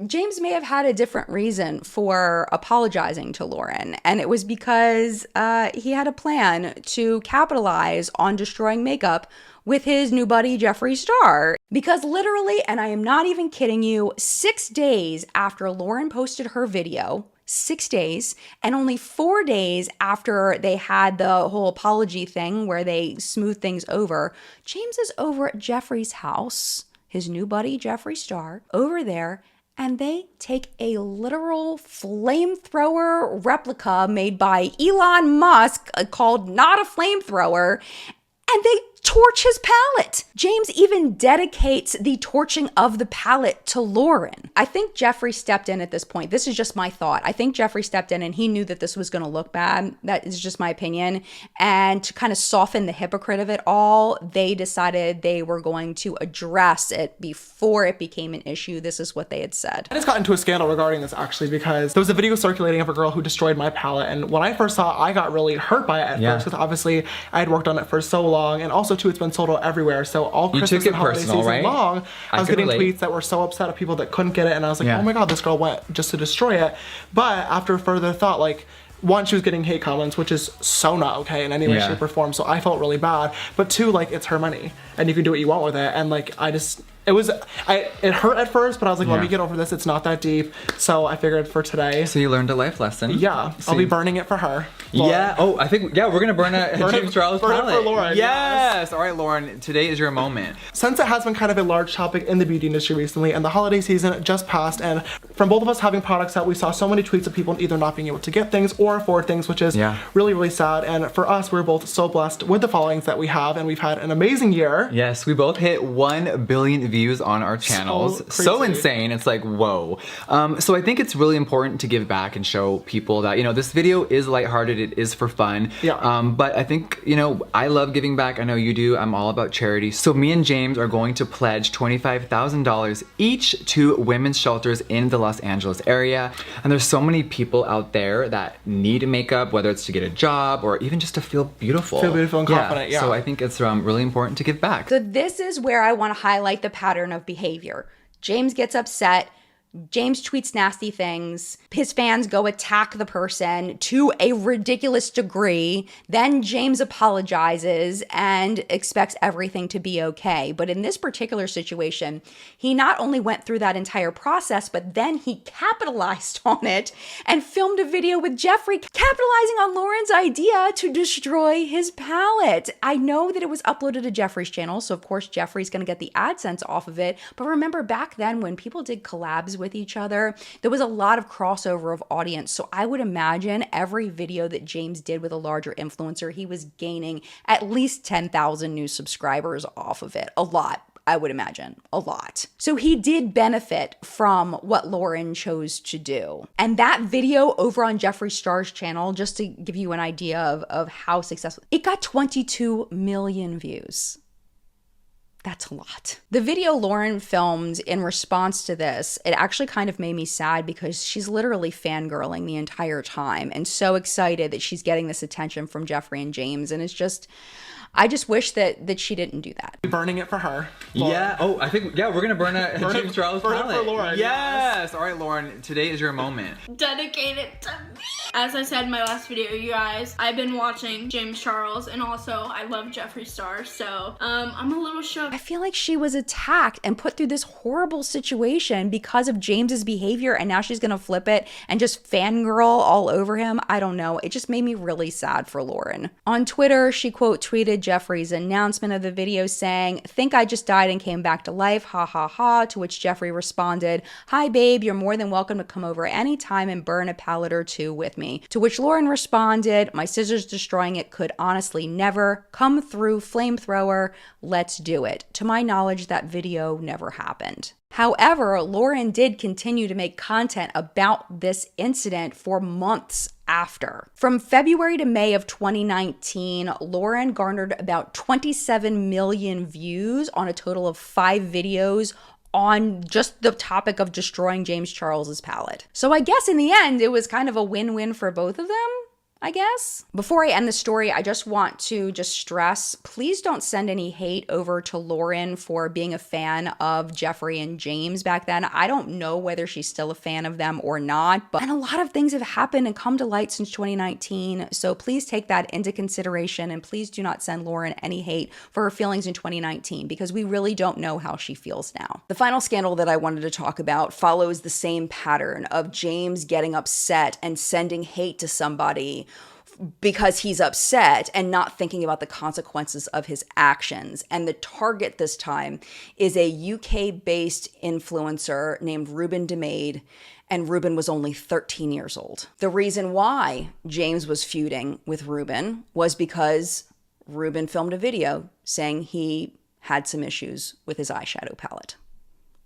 James may have had a different reason for apologizing to Lauren, and it was because he had a plan to capitalize on destroying makeup with his new buddy, Jeffree Star. Because literally, and I am not even kidding you, 6 days after Lauren posted her video, 6 days, and only 4 days after they had the whole apology thing where they smoothed things over, James is over at Jeffree's house, his new buddy, Jeffree Star, over there, and they take a literal flamethrower replica made by Elon Musk called Not a Flamethrower, and they torch his palette. James even dedicates the torching of the palette to Lauren. I think Jeffree stepped in at this point. This is just my thought. I think Jeffree stepped in and he knew that this was going to look bad. That is just my opinion. And to kind of soften the hypocrite of it all, they decided they were going to address it before it became an issue. This is what they had said. I just got into a scandal regarding this actually because there was a video circulating of a girl who destroyed my palette, and when I first saw it, I got really hurt by it at first because obviously I had worked on it for so long, and also too, it's been sold out everywhere. So all Christmas and holiday season long, I was getting tweets that were so upset at people that couldn't get it, and I was like, oh my god, this girl went just to destroy it. But after further thought, like, one, she was getting hate comments, which is so not okay in any way, shape, or form, so I felt really bad. But two, like, it's her money, and you can do what you want with it, and like, I just It hurt at first, but I was like, let me get over this. It's not that deep. So I figured for today. So you learned a life lesson. Yeah, So I'll be burning it for her. Lauren. Yeah. Oh, I think we're gonna burn a James Charles burn it palette. for Lauren. Yes. All right, Lauren. Today is your moment. Since it has been kind of a large topic in the beauty industry recently, and the holiday season just passed, and from both of us having products out, we saw so many tweets of people either not being able to get things or afford things, which is really, really sad. And for us, we're both so blessed with the followings that we have, and we've had an amazing year. Yes, we both hit 1 billion views on our channels. So insane. It's like, whoa. So I think it's really important to give back and show people that, you know, this video is lighthearted. It is for fun. Yeah. But I think, you know, I love giving back. I know you do. I'm all about charity. So me and James are going to pledge $25,000 each to women's shelters in the Los Angeles area. And there's so many people out there that need makeup, whether it's to get a job or even just to feel beautiful. Feel beautiful and confident, yeah. So I think it's really important to give back. So this is where I want to highlight the pattern of behavior. James gets upset. James tweets nasty things. His fans go attack the person to a ridiculous degree. Then James apologizes and expects everything to be okay. But in this particular situation, he not only went through that entire process, but then he capitalized on it and filmed a video with Jeffree, capitalizing on Lauren's idea to destroy his palette. I know that it was uploaded to Jeffree's channel, so of course Jeffree's gonna get the AdSense off of it. But remember back then when people did collabs with each other, there was a lot of crossover of audience. So I would imagine every video that James did with a larger influencer, he was gaining at least 10,000 new subscribers off of it. A lot. I would imagine a lot. So he did benefit from what Lauren chose to do. And that video over on Jeffree Star's channel, just to give you an idea of how successful, it got 22 million views. That's a lot. The video Lauren filmed in response to this, it actually kind of made me sad because she's literally fangirling the entire time and so excited that she's getting this attention from Jeffree and James. And it's just, I just wish that she didn't do that. Burning it for her. Lauren. Yeah. Oh, I think, we're gonna burn a James Charles palette. Burn it for Lauren. Yes. All right, Lauren, today is your moment. Dedicated to me. As I said in my last video, you guys, I've been watching James Charles, and also I love Jeffree Star, so I'm a little shook. I feel like she was attacked and put through this horrible situation because of James's behavior, and now she's gonna flip it and just fangirl all over him. I don't know. It just made me really sad for Lauren. On Twitter, she quote tweeted Jeffree's announcement of the video saying, "Think I just died and came back to life, ha ha ha," to which Jeffree responded, "Hi babe, you're more than welcome to come over anytime and burn a palette or two with me." To which Lauren responded, "My scissors destroying it could honestly never come through, flamethrower, let's do it." To my knowledge, that video never happened. However, Lauren did continue to make content about this incident for months after. From February to May of 2019, Lauren garnered about 27 million views on a total of 5 videos on just the topic of destroying James Charles's palette. So I guess in the end, it was kind of a win-win for both of them, I guess. Before I end the story, I just want to stress, please don't send any hate over to Lauren for being a fan of Jeffree and James back then. I don't know whether she's still a fan of them or not, and a lot of things have happened and come to light since 2019. So please take that into consideration, and please do not send Lauren any hate for her feelings in 2019 because we really don't know how she feels now. The final scandal that I wanted to talk about follows the same pattern of James getting upset and sending hate to somebody because he's upset and not thinking about the consequences of his actions. And the target this time is a UK-based influencer named Ruben DeMade, and Ruben was only 13 years old. The reason why James was feuding with Ruben was because Ruben filmed a video saying he had some issues with his eyeshadow palette.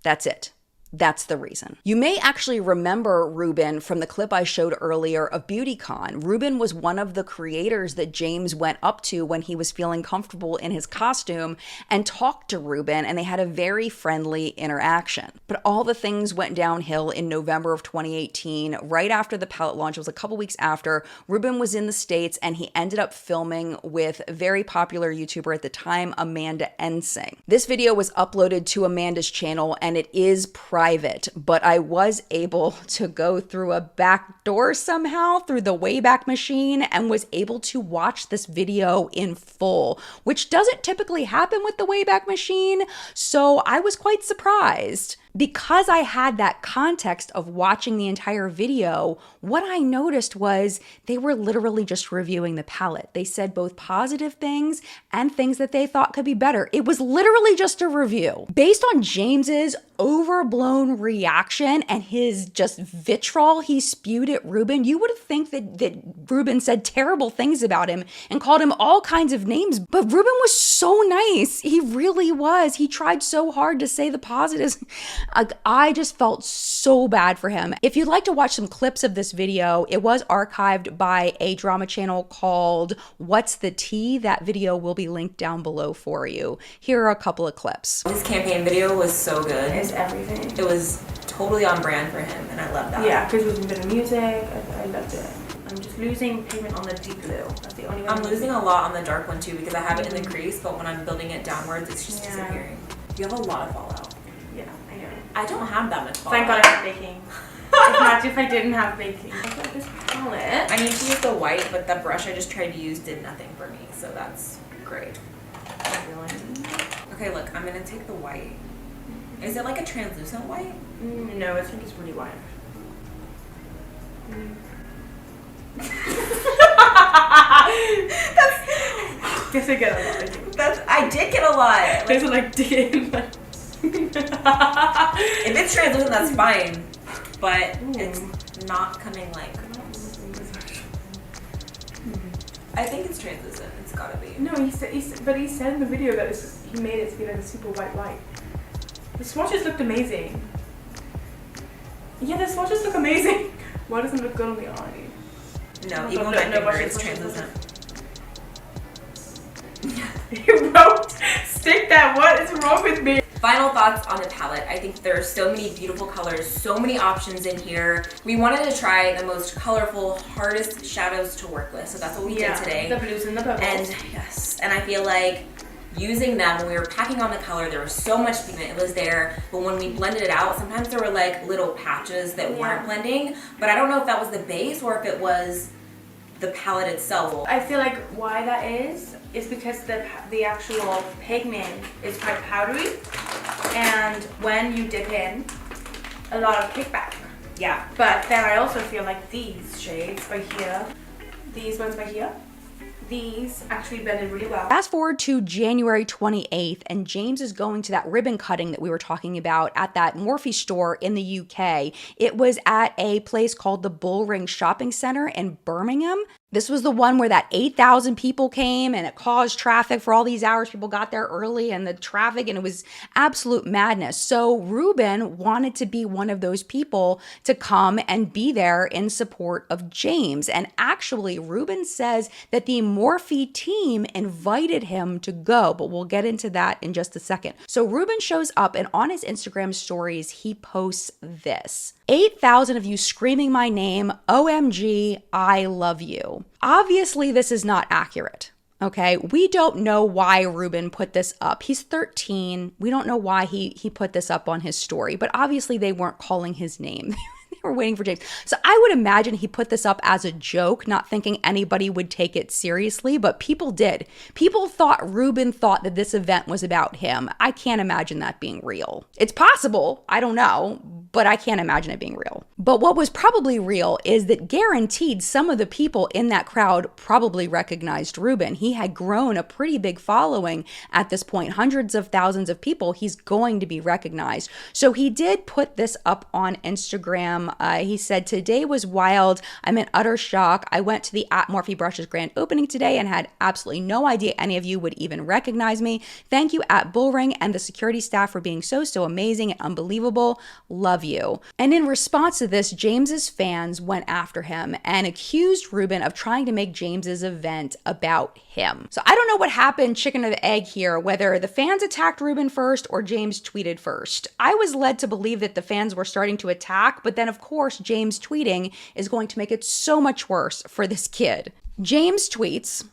That's it. That's the reason. You may actually remember Ruben from the clip I showed earlier of BeautyCon. Ruben was one of the creators that James went up to when he was feeling comfortable in his costume and talked to Ruben, and they had a very friendly interaction. But all the things went downhill in November of 2018, right after the palette launch. It was a couple weeks after. Ruben was in the States, and he ended up filming with a very popular YouTuber at the time, Amanda Ensing. This video was uploaded to Amanda's channel, and it is private private, but I was able to go through a back door somehow through the Wayback Machine and was able to watch this video in full, which doesn't typically happen with the Wayback Machine. So I was quite surprised. Because I had that context of watching the entire video, what I noticed was they were literally just reviewing the palette. They said both positive things and things that they thought could be better. It was literally just a review. Based on James's overblown reaction and his just vitriol he spewed at Ruben, you would think that Ruben said terrible things about him and called him all kinds of names, but Ruben was so nice. He really was. He tried so hard to say the positives. I just felt so bad for him. If you'd like to watch some clips of this video, it was archived by a drama channel called What's the Tea? That video will be linked down below for you. Here are a couple of clips. His campaign video was so good. It's everything. It was totally on brand for him, and I love that. Yeah, because it was a bit of music. I loved it. I'm just losing pigment on the deep blue. That's the only one. I'm losing a lot on the dark one too because I have it in the crease, but when I'm building it downwards, it's just disappearing. You have a lot of fallout. Yeah, I know. I don't have that much fallout. Thank God I have baking. Imagine if I didn't have baking. I've got this palette. I need to use the white, but the brush I just tried to use did nothing for me, so that's great. Okay, look, I'm gonna take the white. Is it like a translucent white? No, I think it's really white. Guess I get a lot. I did get a lot. There's like digging. If it's translucent, that's fine, but it's not coming like. I think it's translucent. It's gotta be. No, he said in the video that he made it to be like a super white light. The swatches looked amazing. Yeah, the swatches look amazing. Why doesn't it look good on the eye? No, even with my finger, it's translucent. You wrote, stick that. What is wrong with me? Final thoughts on the palette. I think there are so many beautiful colors, so many options in here. We wanted to try the most colorful, hardest shadows to work with, so that's what we did today. The blues and the purples. And yes, and I feel like using them when we were packing on the color, there was so much pigment, it was there, but when we blended it out, sometimes there were like little patches that weren't blending, but I don't know if that was the base or if it was the palette itself. I feel like why that is because the actual pigment is quite powdery, and when you dip in, a lot of kickback. Yeah. But then I also feel like these shades by here, these ones by here, these actually blended really well. Fast forward to January 28th, and James is going to that ribbon cutting that we were talking about at that Morphe store in the UK. It was at a place called the Bullring Shopping Center in Birmingham. This was the one where that 8,000 people came and it caused traffic for all these hours. People got there early and the traffic, and it was absolute madness. So Ruben wanted to be one of those people to come and be there in support of James. And actually, Ruben says that the Morphe team invited him to go, but we'll get into that in just a second. So Ruben shows up, and on his Instagram stories, he posts this. 8,000 of you screaming my name, OMG, I love you. Obviously, this is not accurate. Okay, we don't know why Ruben put this up. He's 13. We don't know why he put this up on his story, but obviously they weren't calling his name. They were waiting for James. So I would imagine he put this up as a joke, not thinking anybody would take it seriously, but people did. People thought Ruben thought that this event was about him. I can't imagine that being real. It's possible, I don't know, but I can't imagine it being real. But what was probably real is that guaranteed some of the people in that crowd probably recognized Ruben. He had grown a pretty big following at this point, hundreds of thousands of people. He's going to be recognized. So he did put this up on Instagram. He said, today was wild. I'm in utter shock. I went to the Morphe Brushes grand opening today and had absolutely no idea any of you would even recognize me. Thank you at Bullring and the security staff for being so amazing and unbelievable. Love you. And in response to this, James's fans went after him and accused Ruben of trying to make James's event about him. So I don't know what happened, chicken or the egg here, whether the fans attacked Ruben first or James tweeted first. I was led to believe that the fans were starting to attack, but then of course James tweeting is going to make it so much worse for this kid. James tweets,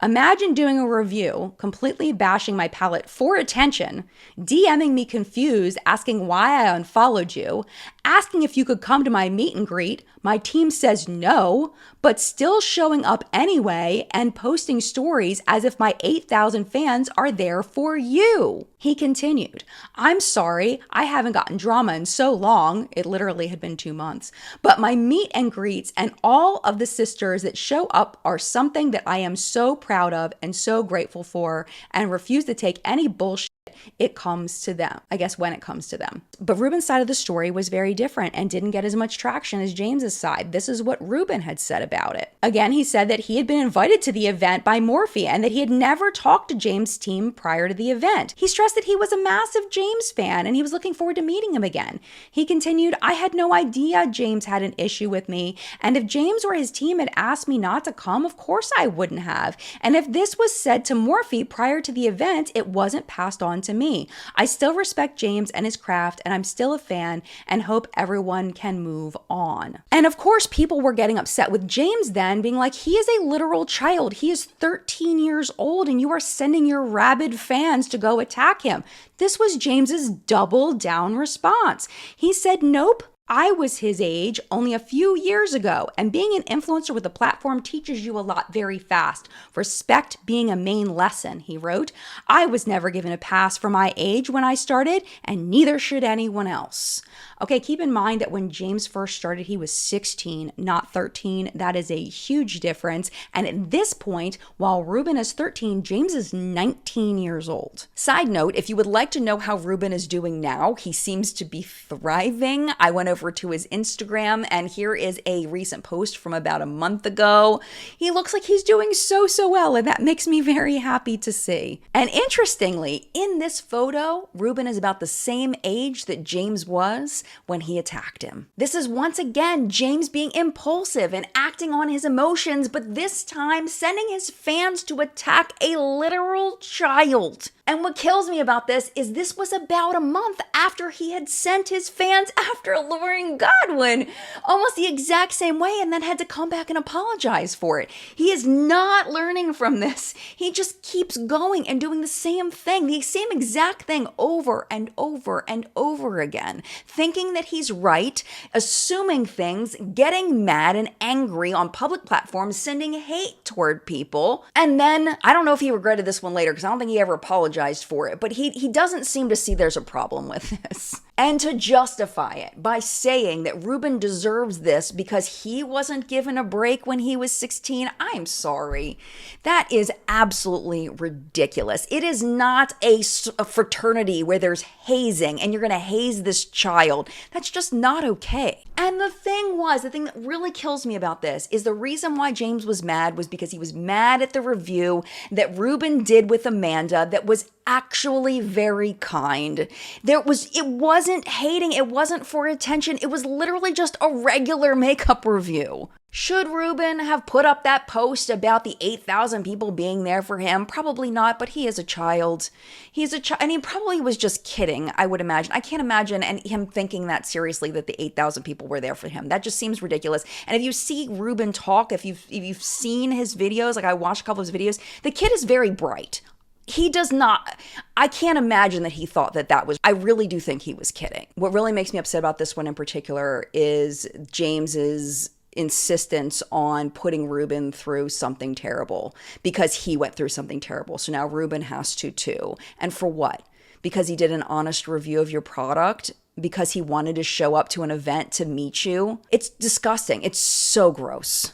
Imagine doing a review, completely bashing my palette for attention, DMing me confused, asking why I unfollowed you, asking if you could come to my meet and greet, my team says no, but still showing up anyway and posting stories as if my 8,000 fans are there for you. He continued, I'm sorry, I haven't gotten drama in so long, it literally had been 2 months, but my meet and greets and all of the sisters that show up are something that I am so proud of and so grateful for, and refuse to take any bullshit it comes to them. I guess when it comes to them. But Ruben's side of the story was very different and didn't get as much traction as James's side. This is what Ruben had said about it. Again, he said that he had been invited to the event by Morphe and that he had never talked to James' team prior to the event. He stressed that he was a massive James fan and he was looking forward to meeting him again. He continued, I had no idea James had an issue with me, and if James or his team had asked me not to come, of course I wouldn't have. And if this was said to Morphe prior to the event, it wasn't passed on to me. I still respect James and his craft, and I'm still a fan and hope everyone can move on. And of course, people were getting upset with James then, being like, he is a literal child. He is 13 years old, and you are sending your rabid fans to go attack him. This was James's double down response. He said, nope. I was his age only a few years ago, and being an influencer with a platform teaches you a lot very fast. Respect being a main lesson, he wrote. I was never given a pass for my age when I started, and neither should anyone else. Okay, keep in mind that when James first started, he was 16, not 13. That is a huge difference. And at this point, while Ruben is 13, James is 19 years old. Side note, if you would like to know how Ruben is doing now, he seems to be thriving. I went over to his Instagram, and here is a recent post from about a month ago. He looks like he's doing so well, and that makes me very happy to see. And interestingly, in this photo, Ruben is about the same age that James was when he attacked him. This is once again James being impulsive and acting on his emotions, but this time sending his fans to attack a literal child. And what kills me about this is this was about a month after he had sent his fans after Lauren Godwin, almost the exact same way, and then had to come back and apologize for it. He is not learning from this. He just keeps going and doing the same thing, the same exact thing over and over and over again, thinking that he's right, assuming things, getting mad and angry on public platforms, sending hate toward people. And then, I don't know if he regretted this one later, because I don't think he ever apologized for it, but he doesn't seem to see there's a problem with this. And to justify it by saying that Ruben deserves this because he wasn't given a break when he was 16, I'm sorry. That is absolutely ridiculous. It is not a fraternity where there's hazing and you're going to haze this child. That's just not okay. And the thing that really kills me about this is the reason why James was mad was because he was mad at the review that Ruben did with Amanda that was actually very kind. It wasn't hating, it wasn't for attention, it was literally just a regular makeup review. Should Ruben have put up that post about the 8,000 people being there for him? Probably not, but he is a child. And he probably was just kidding, I would imagine. I can't imagine him thinking that seriously, that the 8,000 people were there for him. That just seems ridiculous. And if you see Ruben talk, if you've seen his videos, like I watched a couple of his videos, the kid is very bright. He does not, I can't imagine that he thought that was, I really do think he was kidding. What really makes me upset about this one in particular is James's insistence on putting Ruben through something terrible because he went through something terrible. So now Ruben has to too. And for what? Because he did an honest review of your product? Because he wanted to show up to an event to meet you? It's disgusting. It's so gross.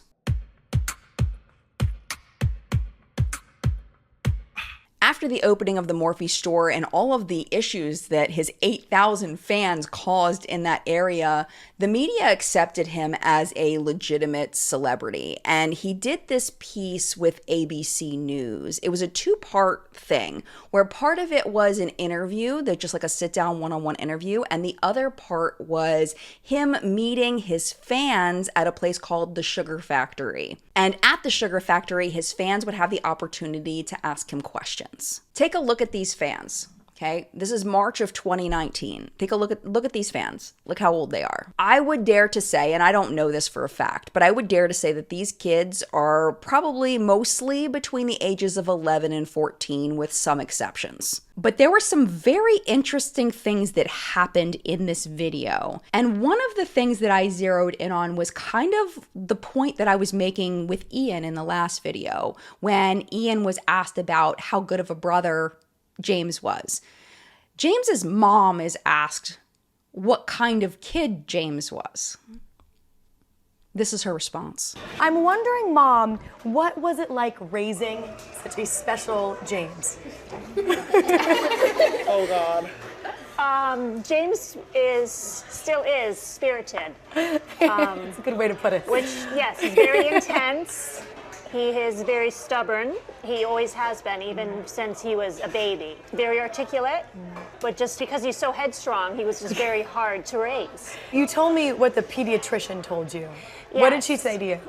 After the opening of the Morphe store and all of the issues that his 8,000 fans caused in that area, the media accepted him as a legitimate celebrity. And he did this piece with ABC News. It was a two-part thing, where part of it was an interview, that just like a sit-down one-on-one interview, and the other part was him meeting his fans at a place called the Sugar Factory. And at the Sugar Factory, his fans would have the opportunity to ask him questions. Take a look at these fans. Okay, this is March of 2019. Take a look at these fans. Look how old they are. I would dare to say, and I don't know this for a fact, but I would dare to say that these kids are probably mostly between the ages of 11 and 14 with some exceptions. But there were some very interesting things that happened in this video. And one of the things that I zeroed in on was kind of the point that I was making with Ian in the last video, when Ian was asked about how good of a brother James was. James's mom is asked what kind of kid James was. This is her response. I'm wondering, Mom, what was it like raising such a special James? Oh God. James still is spirited. It's a good way to put it. Which, yes, he's very intense. He is very stubborn. He always has been, even since he was a baby. Very articulate, but just because he's so headstrong, he was just very hard to raise. You told me what the pediatrician told you. Yes. What did she say to you?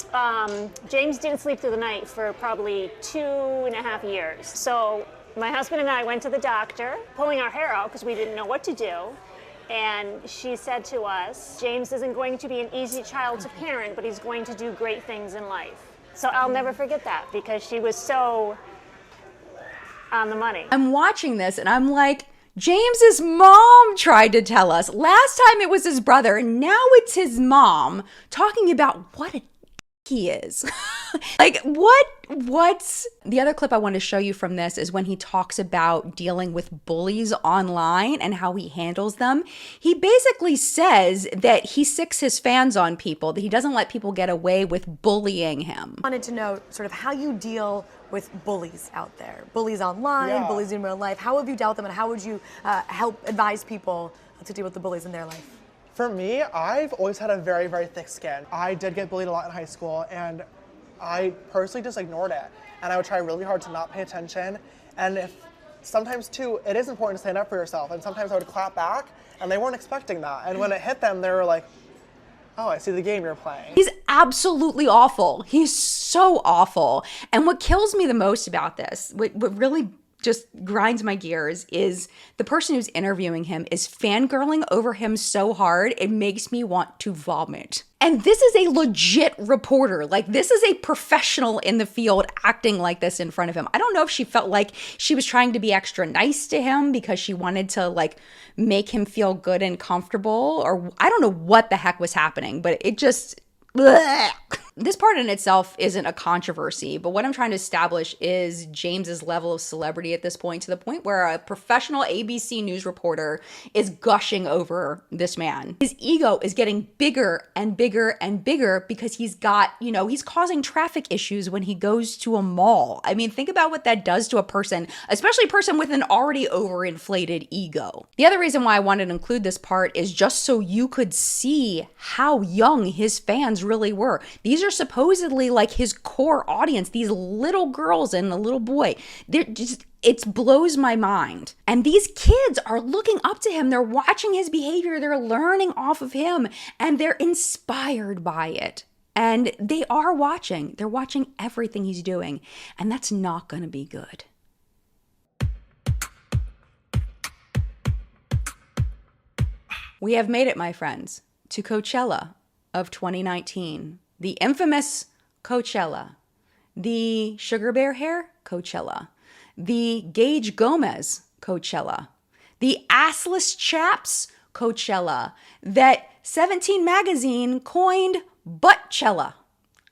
James didn't sleep through the night for probably 2.5 years. So my husband and I went to the doctor, pulling our hair out because we didn't know what to do. And she said to us, James isn't going to be an easy child to parent, but he's going to do great things in life. So I'll never forget that because she was so on the money. I'm watching this and I'm like, James's mom tried to tell us. Last time it was his brother, and now it's his mom talking about what a he is. Like, what's the other clip I want to show you from this is when he talks about dealing with bullies online and how he handles them. He basically says that he sicks his fans on people, that he doesn't let people get away with bullying him. I wanted to know sort of how you deal with bullies out there. Bullies online, bullies in real life. How have you dealt with them, and how would you help advise people to deal with the bullies in their life? For me, I've always had a very, very thick skin. I did get bullied a lot in high school, and I personally just ignored it. And I would try really hard to not pay attention. And sometimes too, it is important to stand up for yourself. And sometimes I would clap back, and they weren't expecting that. And when it hit them, they were like, oh, I see the game you're playing. He's absolutely awful. He's so awful. And what kills me the most about this, what really just grinds my gears, is the person who's interviewing him is fangirling over him so hard it makes me want to vomit. And this is a legit reporter. Like, this is a professional in the field acting like this in front of him. I don't know if she felt like she was trying to be extra nice to him because she wanted to like make him feel good and comfortable, or I don't know what the heck was happening, but it just, bleh. This part in itself isn't a controversy, but what I'm trying to establish is James's level of celebrity at this point, to the point where a professional ABC News reporter is gushing over this man. His ego is getting bigger and bigger and bigger because he's got, he's causing traffic issues when he goes to a mall. I mean, think about what that does to a person, especially a person with an already overinflated ego. The other reason why I wanted to include this part is just so you could see how young his fans really were. These are supposedly like his core audience, these little girls and a little boy. It blows my mind. And these kids are looking up to him. They're watching his behavior. They're learning off of him, and they're inspired by it. And they are watching. They're watching everything he's doing. And that's not going to be good. We have made it, my friends, to Coachella of 2019. The infamous Coachella, the Sugar Bear Hair Coachella, the Gage Gomez Coachella, the Assless Chaps Coachella that 17 magazine coined Buttchella.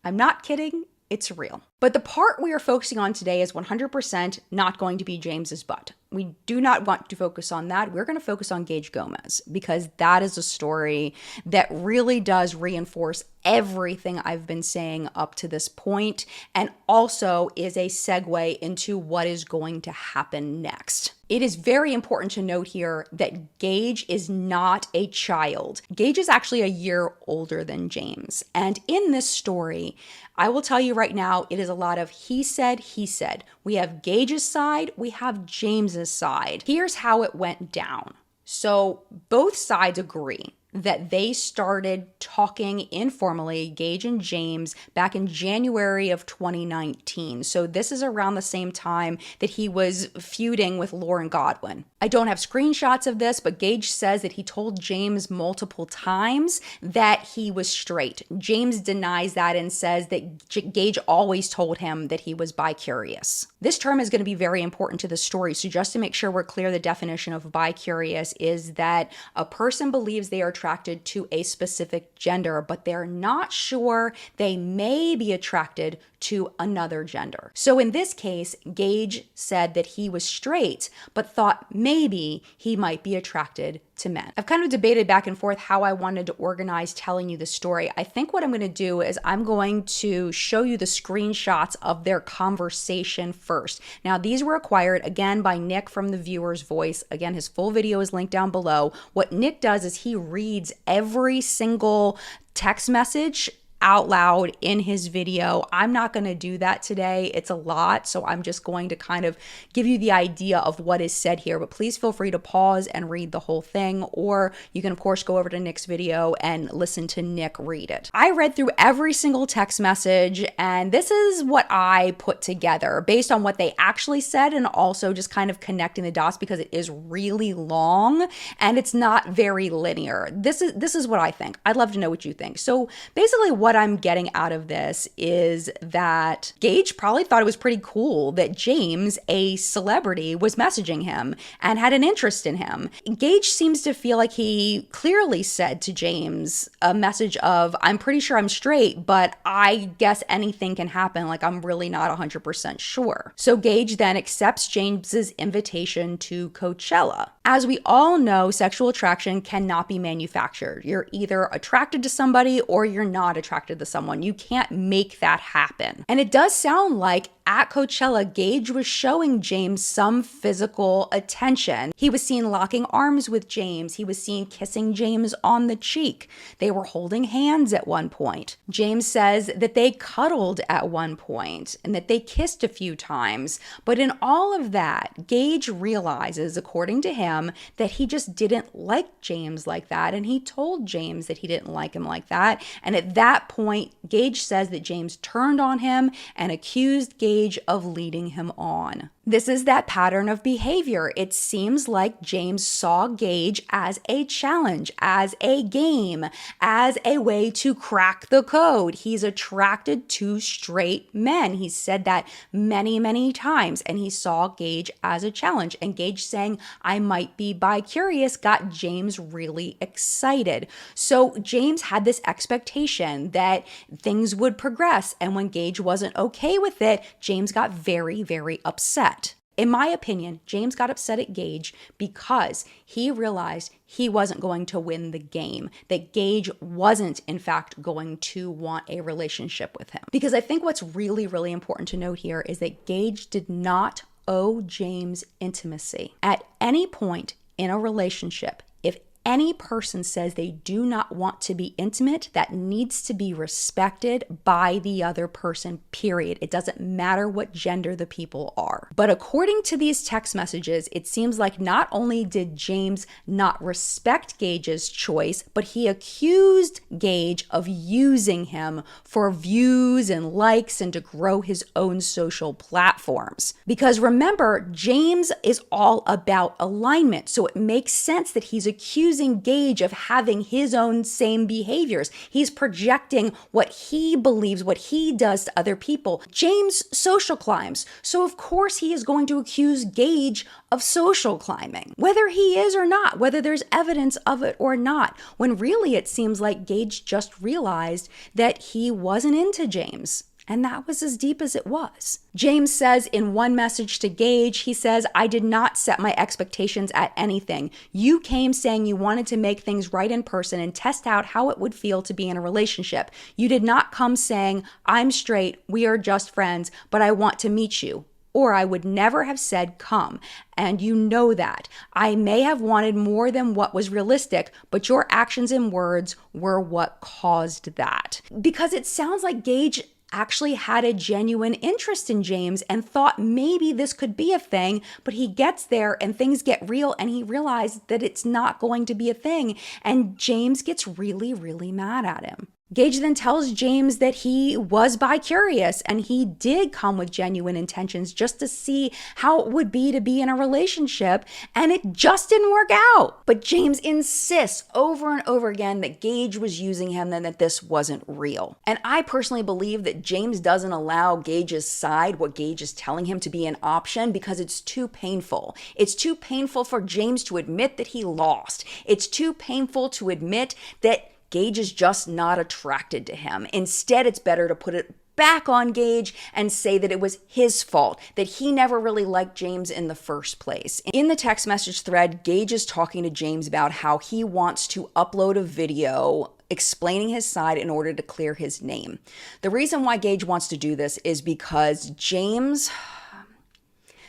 I'm not kidding, it's real. But the part we are focusing on today is 100% not going to be James's butt. We do not want to focus on that. We're going to focus on Gage Gomez because that is a story that really does reinforce everything I've been saying up to this point, and also is a segue into what is going to happen next. It is very important to note here that Gage is not a child. Gage is actually a year older than James. And in this story, I will tell you right now, it is a lot of he said, he said. We have Gage's side, we have James's side. Here's how it went down. So both sides agree that they started talking informally, Gage and James, back in January of 2019. So this is around the same time that he was feuding with Lauren Godwin. I don't have screenshots of this, but Gage says that he told James multiple times that he was straight. James denies that and says that Gage always told him that he was bi-curious. This term is going to be very important to the story, so just to make sure we're clear, the definition of bi-curious is that a person believes they are attracted to a specific gender, but they're not sure they may be attracted to another gender. So in this case, Gage said that he was straight, but thought maybe he might be attracted to men. I've kind of debated back and forth how I wanted to organize telling you the story. I think what I'm going to do is I'm going to show you the screenshots of their conversation first. Now, these were acquired again by Nick from The Viewer's Voice. Again, his full video is linked down below. What Nick does is he reads every single text message out loud in his video. I'm not going to do that today. It's a lot, so I'm just going to kind of give you the idea of what is said here, but please feel free to pause and read the whole thing, or you can of course go over to Nick's video and listen to Nick read it. I read through every single text message, and this is what I put together based on what they actually said, and also just kind of connecting the dots because it is really long and it's not very linear. This is what I think. I'd love to know what you think. So basically what I'm getting out of this is that Gage probably thought it was pretty cool that James, a celebrity, was messaging him and had an interest in him. Gage seems to feel like he clearly said to James a message of, I'm pretty sure I'm straight, but I guess anything can happen. Like, I'm really not 100% sure. So Gage then accepts James's invitation to Coachella. As we all know, sexual attraction cannot be manufactured. You're either attracted to somebody or you're not attracted to someone. You can't make that happen. And it does sound like at Coachella, Gage was showing James some physical attention. He was seen locking arms with James. He was seen kissing James on the cheek. They were holding hands at one point. James says that they cuddled at one point and that they kissed a few times. But in all of that, Gage realizes, according to him, that he just didn't like James like that. And he told James that he didn't like him like that. And at that point, Gage says that James turned on him and accused Gage of leading him on. This is that pattern of behavior. It seems like James saw Gage as a challenge, as a game, as a way to crack the code. He's attracted to straight men. He's said that many, many times, and he saw Gage as a challenge. And Gage saying, I might be bi-curious, got James really excited. So James had this expectation that things would progress, and when Gage wasn't okay with it, James got very, very upset. In my opinion, James got upset at Gage because he realized he wasn't going to win the game, that Gage wasn't, in fact, going to want a relationship with him. Because I think what's really, really important to note here is that Gage did not owe James intimacy. At any point in a relationship, if any person says they do not want to be intimate, that needs to be respected by the other person, period. It doesn't matter what gender the people are. But according to these text messages, it seems like not only did James not respect Gage's choice, but he accused Gage of using him for views and likes and to grow his own social platforms. Because remember, James is all about alignment, so it makes sense that he's accusing Gage of having his own same behaviors. He's projecting what he believes, what he does to other people. James social climbs, so of course he is going to accuse Gage of social climbing, whether he is or not, whether there's evidence of it or not, when really it seems like Gage just realized that he wasn't into James. And that was as deep as it was. James says in one message to Gage, he says, I did not set my expectations at anything. You came saying you wanted to make things right in person and test out how it would feel to be in a relationship. You did not come saying, I'm straight, we are just friends, but I want to meet you. Or I would never have said come. And you know that. I may have wanted more than what was realistic, but your actions and words were what caused that. Because it sounds like Gage actually had a genuine interest in James and thought maybe this could be a thing, but he gets there and things get real and he realized that it's not going to be a thing, and James gets really, really mad at him. Gage then tells James that he was bi-curious and he did come with genuine intentions just to see how it would be to be in a relationship, and it just didn't work out. But James insists over and over again that Gage was using him and that this wasn't real. And I personally believe that James doesn't allow Gage's side, what Gage is telling him, to be an option because it's too painful. It's too painful for James to admit that he lost. It's too painful to admit that Gage is just not attracted to him. Instead, it's better to put it back on Gage and say that it was his fault, that he never really liked James in the first place. In the text message thread, Gage is talking to James about how he wants to upload a video explaining his side in order to clear his name. The reason why Gage wants to do this is because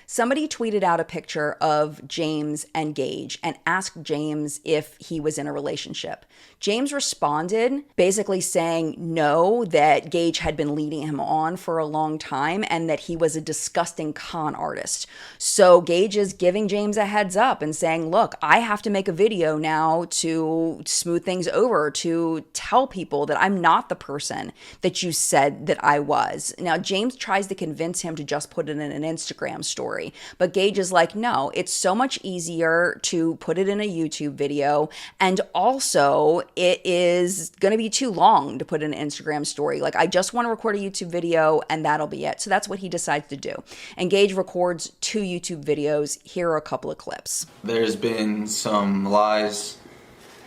somebody tweeted out a picture of James and Gage and asked James if he was in a relationship. James responded basically saying no, that Gage had been leading him on for a long time and that he was a disgusting con artist. So Gage is giving James a heads up and saying, look, I have to make a video now to smooth things over, to tell people that I'm not the person that you said that I was. Now, James tries to convince him to just put it in an Instagram story, but Gage is like, no, it's so much easier to put it in a YouTube video, and also it is going to be too long to put in an Instagram story. Like, I just want to record a YouTube video and that'll be it. So that's what he decides to do. And Gage records 2 YouTube videos. Here are a couple of clips. There's been some lies,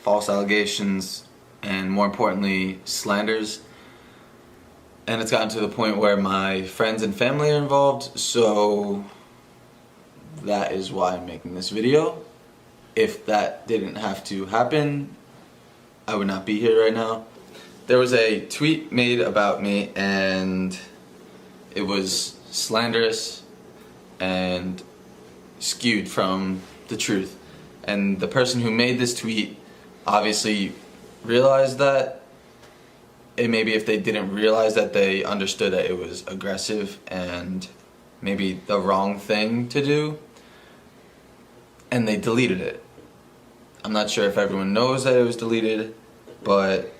false allegations, and more importantly, slanders. And it's gotten to the point where my friends and family are involved, so that is why I'm making this video. If that didn't have to happen, I would not be here right now. There was a tweet made about me and it was slanderous and skewed from the truth. And the person who made this tweet obviously realized that. And maybe if they didn't realize that, they understood that it was aggressive and maybe the wrong thing to do, and they deleted it. I'm not sure if everyone knows that it was deleted, but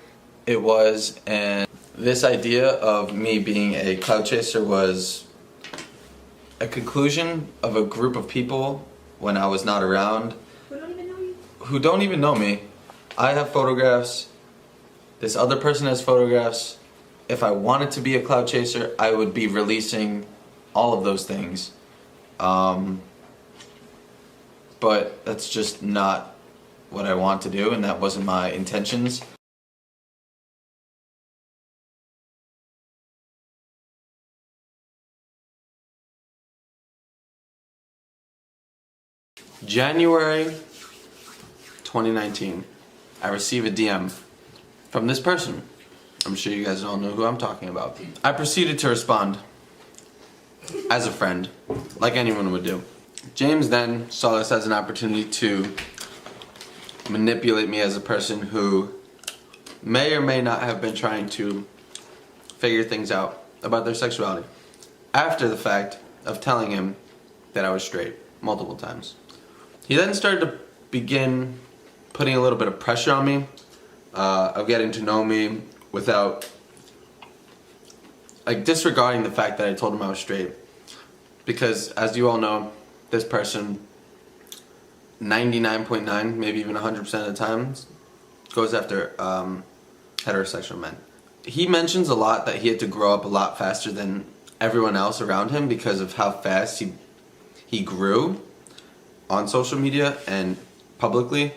it was. And this idea of me being a clout chaser was a conclusion of a group of people when I was not around, who don't even know me. I have photographs. This other person has photographs. If I wanted to be a clout chaser, I would be releasing all of those things. But that's just not what I want to do, and that wasn't my intentions. January 2019, I receive a DM from this person. I'm sure you guys all know who I'm talking about. I proceeded to respond as a friend, like anyone would do. James then saw this as an opportunity to manipulate me as a person who may or may not have been trying to figure things out about their sexuality, after the fact of telling him that I was straight multiple times. He then started to begin putting a little bit of pressure on me, of getting to know me without, like, disregarding the fact that I told him I was straight. Because, as you all know, this person, 99.9, maybe even 100% of the time, goes after heterosexual men. He mentions a lot that he had to grow up a lot faster than everyone else around him because of how fast he grew on social media and publicly.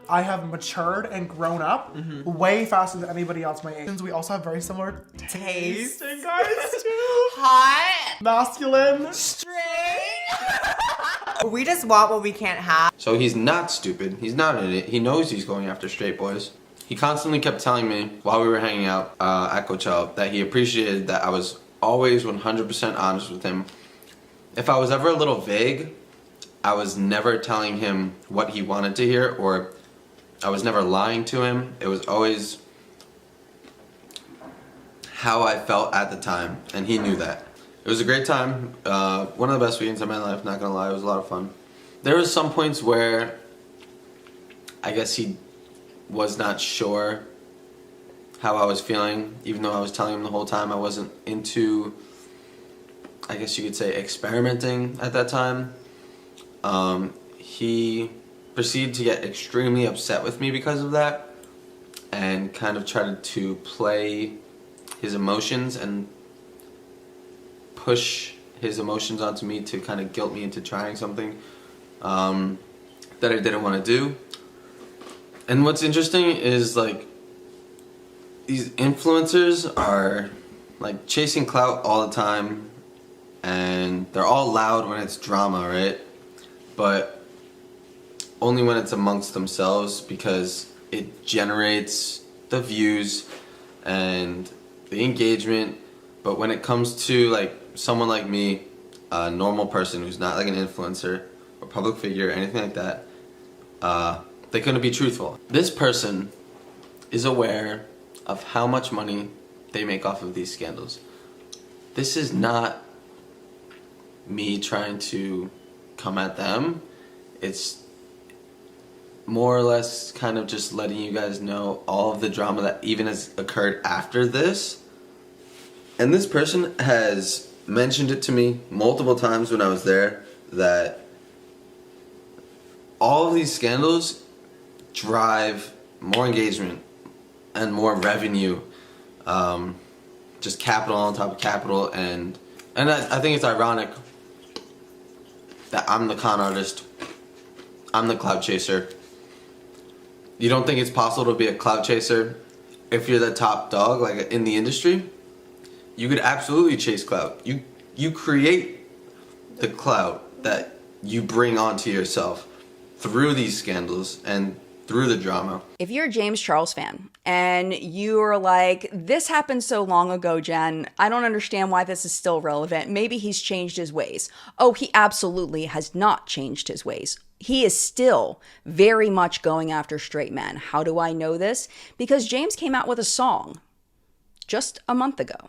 I have matured and grown up way faster than anybody else my age. We also have very similar taste in guys too. Hot. Masculine. Straight. We just want what we can't have. So he's not stupid. He's not an idiot. He knows he's going after straight boys. He constantly kept telling me while we were hanging out at Coachella that he appreciated that I was always 100% honest with him. If I was ever a little vague, I was never telling him what he wanted to hear, or I was never lying to him. It was always how I felt at the time, and he knew that. It was a great time. One of the best weekends of my life, not gonna lie, it was a lot of fun. There was some points where I guess he was not sure how I was feeling, even though I was telling him the whole time I wasn't into, I guess you could say, experimenting at that time. He proceeded to get extremely upset with me because of that, and kind of tried to play his emotions and push his emotions onto me to kind of guilt me into trying something that I didn't want to do. And what's interesting is, like, these influencers are like chasing clout all the time, and they're all loud when it's drama, right? But only when it's amongst themselves, because it generates the views and the engagement. But when it comes to like someone like me, a normal person who's not like an influencer or public figure or anything like that, they couldn't be truthful. This person is aware of how much money they make off of these scandals. This is not me trying to come at them. It's more or less kind of just letting you guys know all of the drama that even has occurred after this. And this person has mentioned it to me multiple times when I was there, that all of these scandals drive more engagement and more revenue, just capital on top of capital, and I think it's ironic that I'm the con artist, I'm the clout chaser. You don't think it's possible to be a clout chaser if you're the top dog, like in the industry? You could absolutely chase clout. You create the clout that you bring onto yourself through these scandals and through the drama. If you're a James Charles fan and you're like, this happened so long ago, Jen, I don't understand why this is still relevant. Maybe he's changed his ways. Oh, he absolutely has not changed his ways. He is still very much going after straight men. How do I know this? Because James came out with a song just a month ago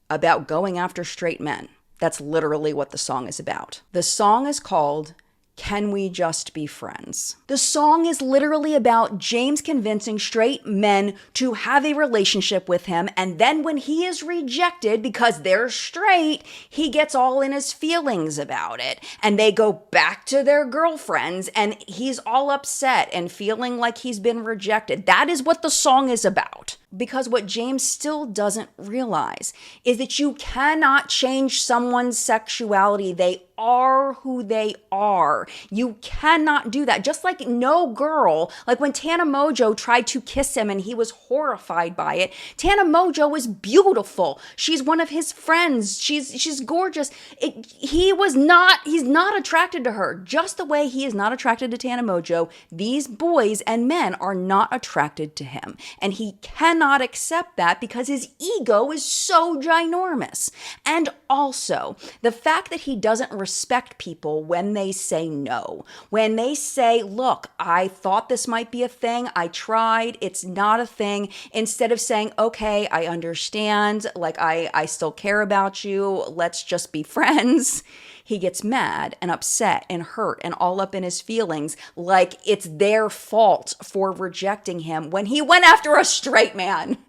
about going after straight men. That's literally what the song is about. The song is called Can We Just Be Friends? The song is literally about James convincing straight men to have a relationship with him, and then when he is rejected because they're straight, he gets all in his feelings about it, and they go back to their girlfriends, and he's all upset and feeling like he's been rejected. That is what the song is about. Because what James still doesn't realize is that you cannot change someone's sexuality. They are who they are. You cannot do that. Just like no girl, like when Tana Mongeau tried to kiss him and he was horrified by it. Tana Mongeau is beautiful. She's one of his friends. She's gorgeous. He's not attracted to her. Just the way he is not attracted to Tana Mongeau, these boys and men are not attracted to him. And he cannot accept that because his ego is so ginormous. And also, the fact that he doesn't respect people when they say no. When they say, look, I thought this might be a thing. I tried. It's not a thing. Instead of saying, okay, I understand. Like, I still care about you. Let's just be friends. He gets mad and upset and hurt and all up in his feelings, like it's their fault for rejecting him when he went after a straight man.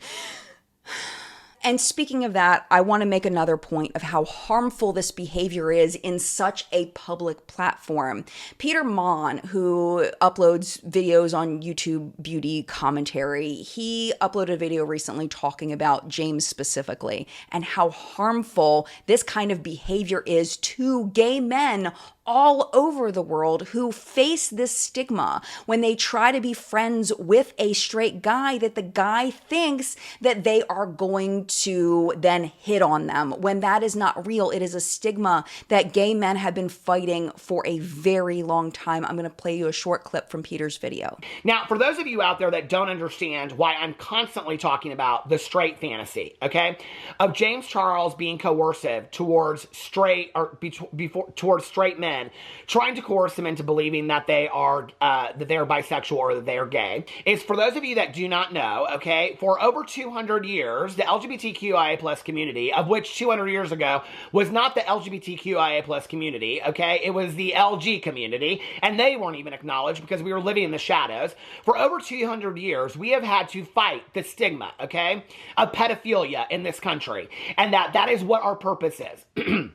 And speaking of that, I want to make another point of how harmful this behavior is in such a public platform. Peter Mon, who uploads videos on YouTube beauty commentary, he uploaded a video recently talking about James specifically and how harmful this kind of behavior is to gay men all over the world who face this stigma when they try to be friends with a straight guy, that the guy thinks that they are going to then hit on them, when that is not real. It is a stigma that gay men have been fighting for a very long time. I'm going to play you a short clip from Peter's video. Now, for those of you out there that don't understand why I'm constantly talking about the straight fantasy, okay, of James Charles being coercive towards straight men, trying to coerce them into believing that they are bisexual or that they are gay, is for those of you that do not know, okay, for over 200 years, the LGBT LGBTQIA plus community, of which 200 years ago was not the LGBTQIA plus community, okay? It was the LG community, and they weren't even acknowledged because we were living in the shadows. For over 200 years, we have had to fight the stigma, okay, of pedophilia in this country, and that is what our purpose is.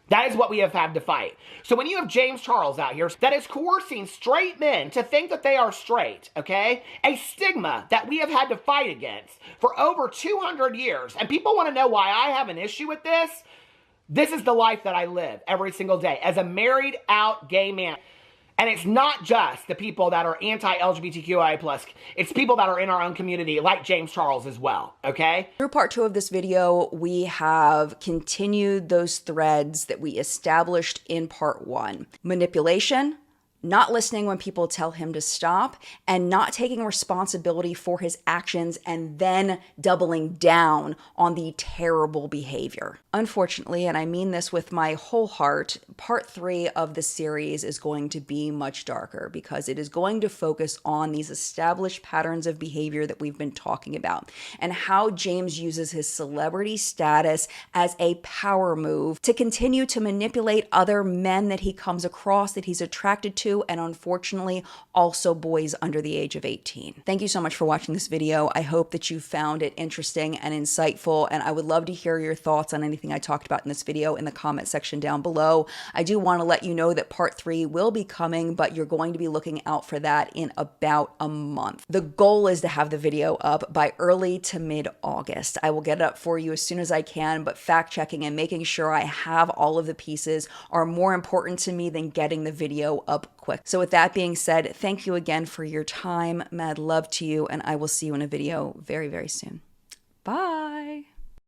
That is what we have had to fight. So when you have James Charles out here that is coercing straight men to think that they are straight, okay? A stigma that we have had to fight against for over 200 years. And people want to know why I have an issue with this. This is the life that I live every single day as a married out gay man. And it's not just the people that are anti-LGBTQIA+, it's people that are in our own community, like James Charles as well, okay? Through part 2 of this video, we have continued those threads that we established in part 1. Manipulation, not listening when people tell him to stop, and not taking responsibility for his actions and then doubling down on the terrible behavior. Unfortunately, and I mean this with my whole heart, part 3 of the series is going to be much darker because it is going to focus on these established patterns of behavior that we've been talking about and how James uses his celebrity status as a power move to continue to manipulate other men that he comes across, that he's attracted to, and unfortunately also boys under the age of 18. Thank you so much for watching this video. I hope that you found it interesting and insightful, and I would love to hear your thoughts on anything I talked about in this video in the comment section down below. I do want to let you know that part 3 will be coming, but you're going to be looking out for that in about a month. The goal is to have the video up by early to mid-August. I will get it up for you as soon as I can, but fact checking and making sure I have all of the pieces are more important to me than getting the video up quick. So with that being said, thank you again for your time. Mad love to you, and I will see you in a video very, very soon. Bye.